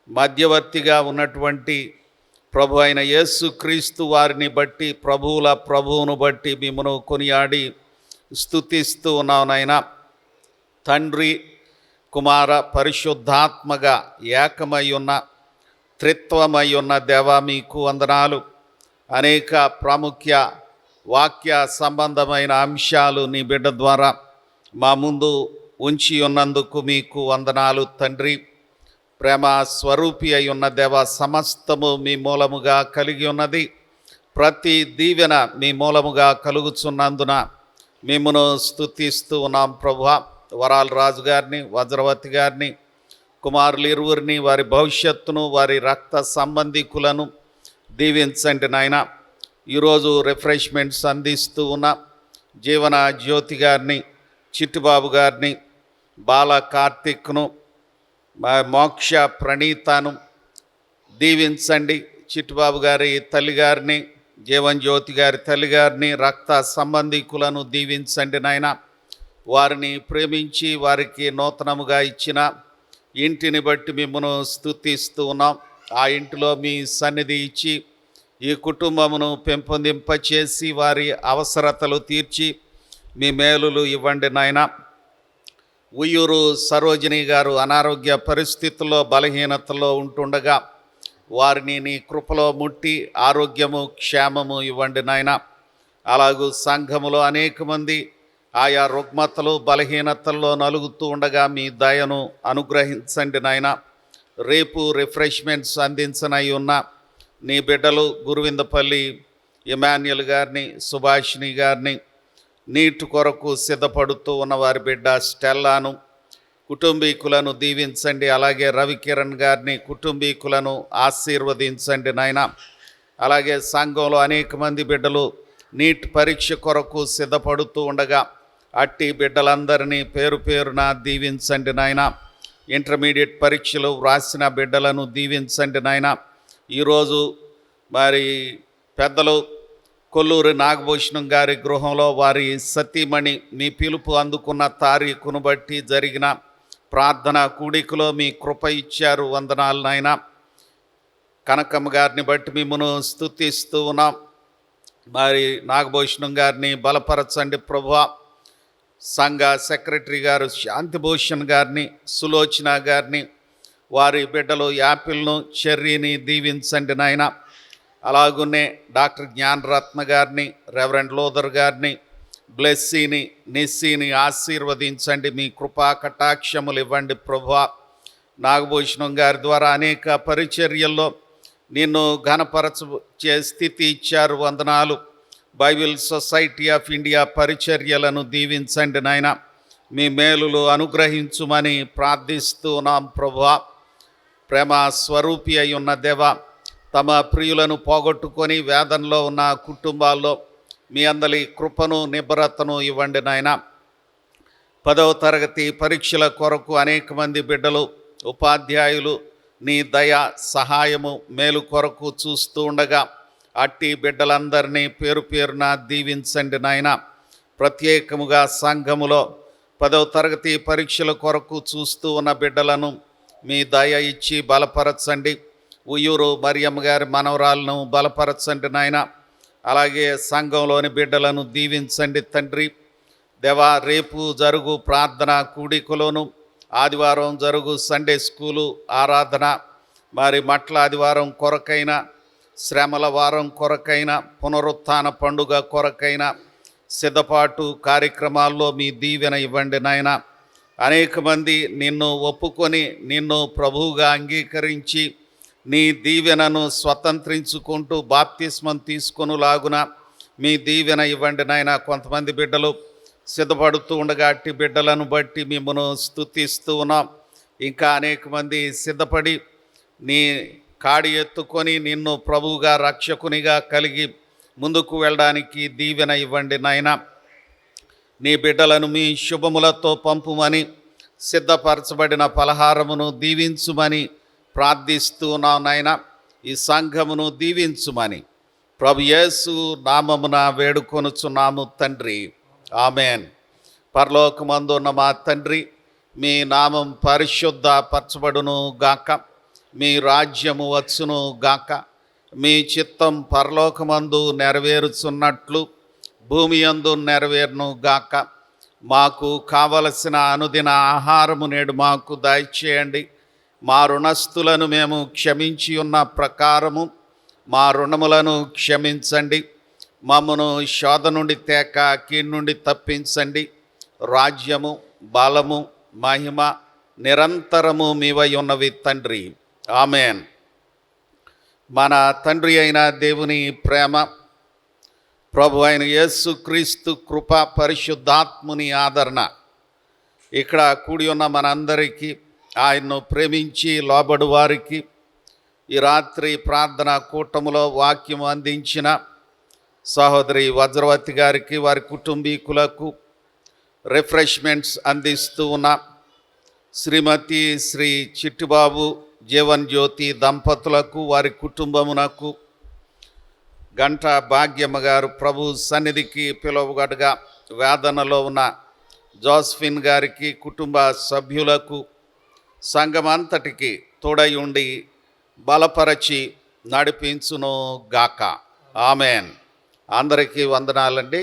S5: మధ్యవర్తిగా ఉన్నటువంటి ప్రభు అయిన యేసుక్రీస్తు వారిని బట్టి, ప్రభువుల ప్రభువును బట్టి మిమ్మను కొనియాడి స్తుతిస్తూ ఉన్నాం నాయనా. తండ్రి, కుమార, పరిశుద్ధాత్మగా ఏకమై ఉన్న, త్రిత్వమై ఉన్న దేవా, మీకు వందనాలు. అనేక ప్రాముఖ్య వాక్య సంబంధమైన అంశాలు నీ బిడ్డ ద్వారా మా ముందు ఉంచి ఉన్నందుకు మీకు వందనాలు తండ్రి. ప్రేమ స్వరూపి అయి ఉన్న దేవ, సమస్తము మీ మూలముగా కలిగి ఉన్నది. ప్రతి దీవెన మీ మూలముగా కలుగుచున్నందున మిమ్మను స్తుతిస్తూ ఉన్నాం ప్రభువా. వరాల రాజు గారిని, వజ్రవతి గారిని, కుమారులు ఇరువురిని, వారి భవిష్యత్తును, వారి రక్త సంబంధికులను దీవించండి నాయన. ఈరోజు రిఫ్రెష్మెంట్స్ అందిస్తూ ఉన్న జీవన జ్యోతి గారిని, చిట్టుబాబు గారిని, బాల కార్తిక్ను, మోక్ష ప్రణీతను దీవించండి. చిట్టుబాబు గారి తల్లిగారిని, జీవన్ జ్యోతి గారి తల్లిగారిని, రక్త సంబంధికులను దీవించండి నాయన. వారిని ప్రేమించి వారికి నూతనముగా ఇచ్చిన ఇంటిని బట్టి మిమ్మను స్తుతిస్తూ ఉన్నాం. ఆ ఇంటిలో మీ సన్నిధి ఇచ్చి ఈ కుటుంబమును పెంపొందింపచేసి వారి అవసరతలు తీర్చి మీ మేలులు ఇవ్వండి నాయన. ఉయ్యూరు సరోజిని గారు అనారోగ్య పరిస్థితుల్లో, బలహీనతలో ఉంటుండగా వారిని నీ కృపలో ముట్టి ఆరోగ్యము, క్షేమము ఇవ్వండి నాయన. అలాగూ సంఘములో అనేక మంది ఆయా రుగ్మతలు, బలహీనతల్లో నలుగుతూ ఉండగా మీ దయను అనుగ్రహించండి నాయన. రేపు రిఫ్రెష్మెంట్స్ అందించనై ఉన్న నీ బిడ్డలు గురువిందపల్లి ఇమాన్యుల్ గారిని, సుభాషిణి గారిని, నీటి కొరకు సిద్ధపడుతూ ఉన్న వారి బిడ్డ స్టెల్లాను, కుటుంబీకులను దీవించండి. అలాగే రవికిరణ్ గారిని, కుటుంబీకులను ఆశీర్వదించండి నాయన. అలాగే సంఘంలో అనేక మంది బిడ్డలు నీట్ పరీక్ష కొరకు సిద్ధపడుతూ ఉండగా అట్టి బిడ్డలందరినీ పేరు పేరున దీవించండి నాయన. ఇంటర్మీడియట్ పరీక్షలు వ్రాసిన బిడ్డలను దీవించండి నాయన. ఈరోజు మరి పెద్దలు కొల్లూరి నాగభూషణం గారి గృహంలో వారి సతీమణి మీ పిలుపు అందుకున్న తారీఖును బట్టి జరిగిన ప్రార్థన కూడికలో మీ కృప ఇచ్చారు. వందనాలు నాయన. కనకమ్మ గారిని బట్టి మిమ్మను స్తుతిస్తూ ఉన్నాం. మరి నాగభూషణం గారిని బలపరచండి ప్రభువా. సంఘ సెక్రటరీ గారు శాంతిభూషణ్ గారిని, సులోచన గారిని, వారి బిడ్డలు యాపిల్ను, చెర్రీని దీవించండి నాయన. అలాగునే డాక్టర్ జ్ఞానరత్న గారిని, రెవరెండ్ లోదర్ గారిని, బ్లెస్సీని, నిస్సీని ఆశీర్వదించండి. మీ కృపా కటాక్షములు ఇవ్వండి ప్రభువా. నాగభూషణం గారి ద్వారా అనేక పరిచర్యల్లో నిన్ను ఘనపరచే స్థితి ఇచ్చారు. వందనాలు. బైబిల్ సొసైటీ ఆఫ్ ఇండియా పరిచర్యలను దీవించండి నాయన. మీ మేలులు అనుగ్రహించుమని ప్రార్థిస్తూ ఉన్నాం ప్రభువా. ప్రేమ స్వరూపి అయి ఉన్న దేవ, తమ ప్రియులను పోగొట్టుకొని వేదనలో ఉన్న కుటుంబాల్లో మీ అందరి కృపను నిబరతను ఇవ్వండి నాయన. 10వ తరగతి పరీక్షల కొరకు అనేక మంది బిడ్డలు, ఉపాధ్యాయులు నీ దయ సహాయము మేలు కొరకు చూస్తూ ఉండగా అట్టి బిడ్డలందరినీ పేరు పేరున దీవించండి నాయన. ప్రత్యేకముగా సంఘములో 10వ తరగతి పరీక్షల కొరకు చూస్తూ ఉన్న బిడ్డలను మీ దయ ఇచ్చి బలపరచండి. ఉయ్యూరు మరియమ్మ గారి మనవరాలను బలపరచండి నాయన. అలాగే సంఘంలోని బిడ్డలను దీవించండి తండ్రి. దేవా, రేపు జరుగు ప్రార్థన కూడికలోను, ఆదివారం జరుగు సండే స్కూలు ఆరాధన, మరి మట్ల ఆదివారం కొరకైన, శ్రమల వారం కొరకైన, పునరుత్థాన పండుగ కొరకైన సిద్ధపాటు కార్యక్రమాల్లో మీ దీవెన ఇవ్వండి నాయన. అనేక మంది నిన్ను ఒప్పుకొని నిన్ను ప్రభువుగా అంగీకరించి నీ దీవెనను స్వతంత్రించుకుంటూ బాప్తిస్మం తీసుకొనులాగున మీ దీవెన ఇవ్వండి నాయన. కొంతమంది బిడ్డలు సిద్ధపడుతూ ఉండగా అట్టి బిడ్డలను బట్టి మిమ్మను స్తుతిస్తూ ఉన్నాం. ఇంకా అనేక మంది సిద్ధపడి నీ కాడి ఎత్తుకొని నిన్ను ప్రభువుగా రక్షకునిగా కలిగి ముందుకు వెళ్ళడానికి దీవెన ఇవ్వండి నాయన. నీ బిడ్డలను మీ శుభములతో పంపుమని, సిద్ధపరచబడిన పలహారమును దీవించుమని ప్రార్థిస్తూ ఉన్నాం నాయన. ఈ సంఘమును దీవించుమని ప్రభు యేసు నామమున వేడుకొనుచున్నాము తండ్రి, ఆమెన్. పరలోకమందున్న మా తండ్రి, మీ నామం పరిశుద్ధ పరచబడును గాక, మీ రాజ్యము వచ్చును గాక, మీ చిత్తం పరలోకమందు నెరవేరుచున్నట్లు భూమి యందు నెరవేరును గాక. మాకు కావలసిన అనుదిన ఆహారము నేడు మాకు దయచేయండి. మా రుణస్థులను మేము క్షమించి ఉన్న ప్రకారము మా రుణములను క్షమించండి. మమ్మను శోధ నుండి తేక కీడు నుండి తప్పించండి. రాజ్యము, బలము, మహిమ నిరంతరము మీవై ఉన్నవి తండ్రి, ఆమెన్. మన తండ్రి అయిన దేవుని ప్రేమ, ప్రభు అయిన యేసుక్రీస్తు కృప, పరిశుద్ధాత్ముని ఆదరణ ఇక్కడ కూడి ఉన్న మనందరికీ, ఆయన్ను ప్రేమించి లోబడు వారికి, ఈ రాత్రి ప్రార్థన కూటములో వాక్యం అందించిన సహోదరి వజ్రవతి గారికి, వారి కుటుంబీకులకు రిఫ్రెష్మెంట్స్ అందిస్తూ ఉన్న శ్రీమతి శ్రీ చిట్టిబాబు జీవన్ జ్యోతి దంపతులకు, వారి కుటుంబమునకు, గంట భాగ్యమ్మ గారు ప్రభు సన్నిధికి పిలువగడగా వేదనలో ఉన్న జోస్ఫిన్ గారికి, కుటుంబ సభ్యులకు, సంఘమంతటికి తోడై ఉండి బలపరచి నడిపించును గాక, ఆమెన్. అందరికీ వందనాలండి.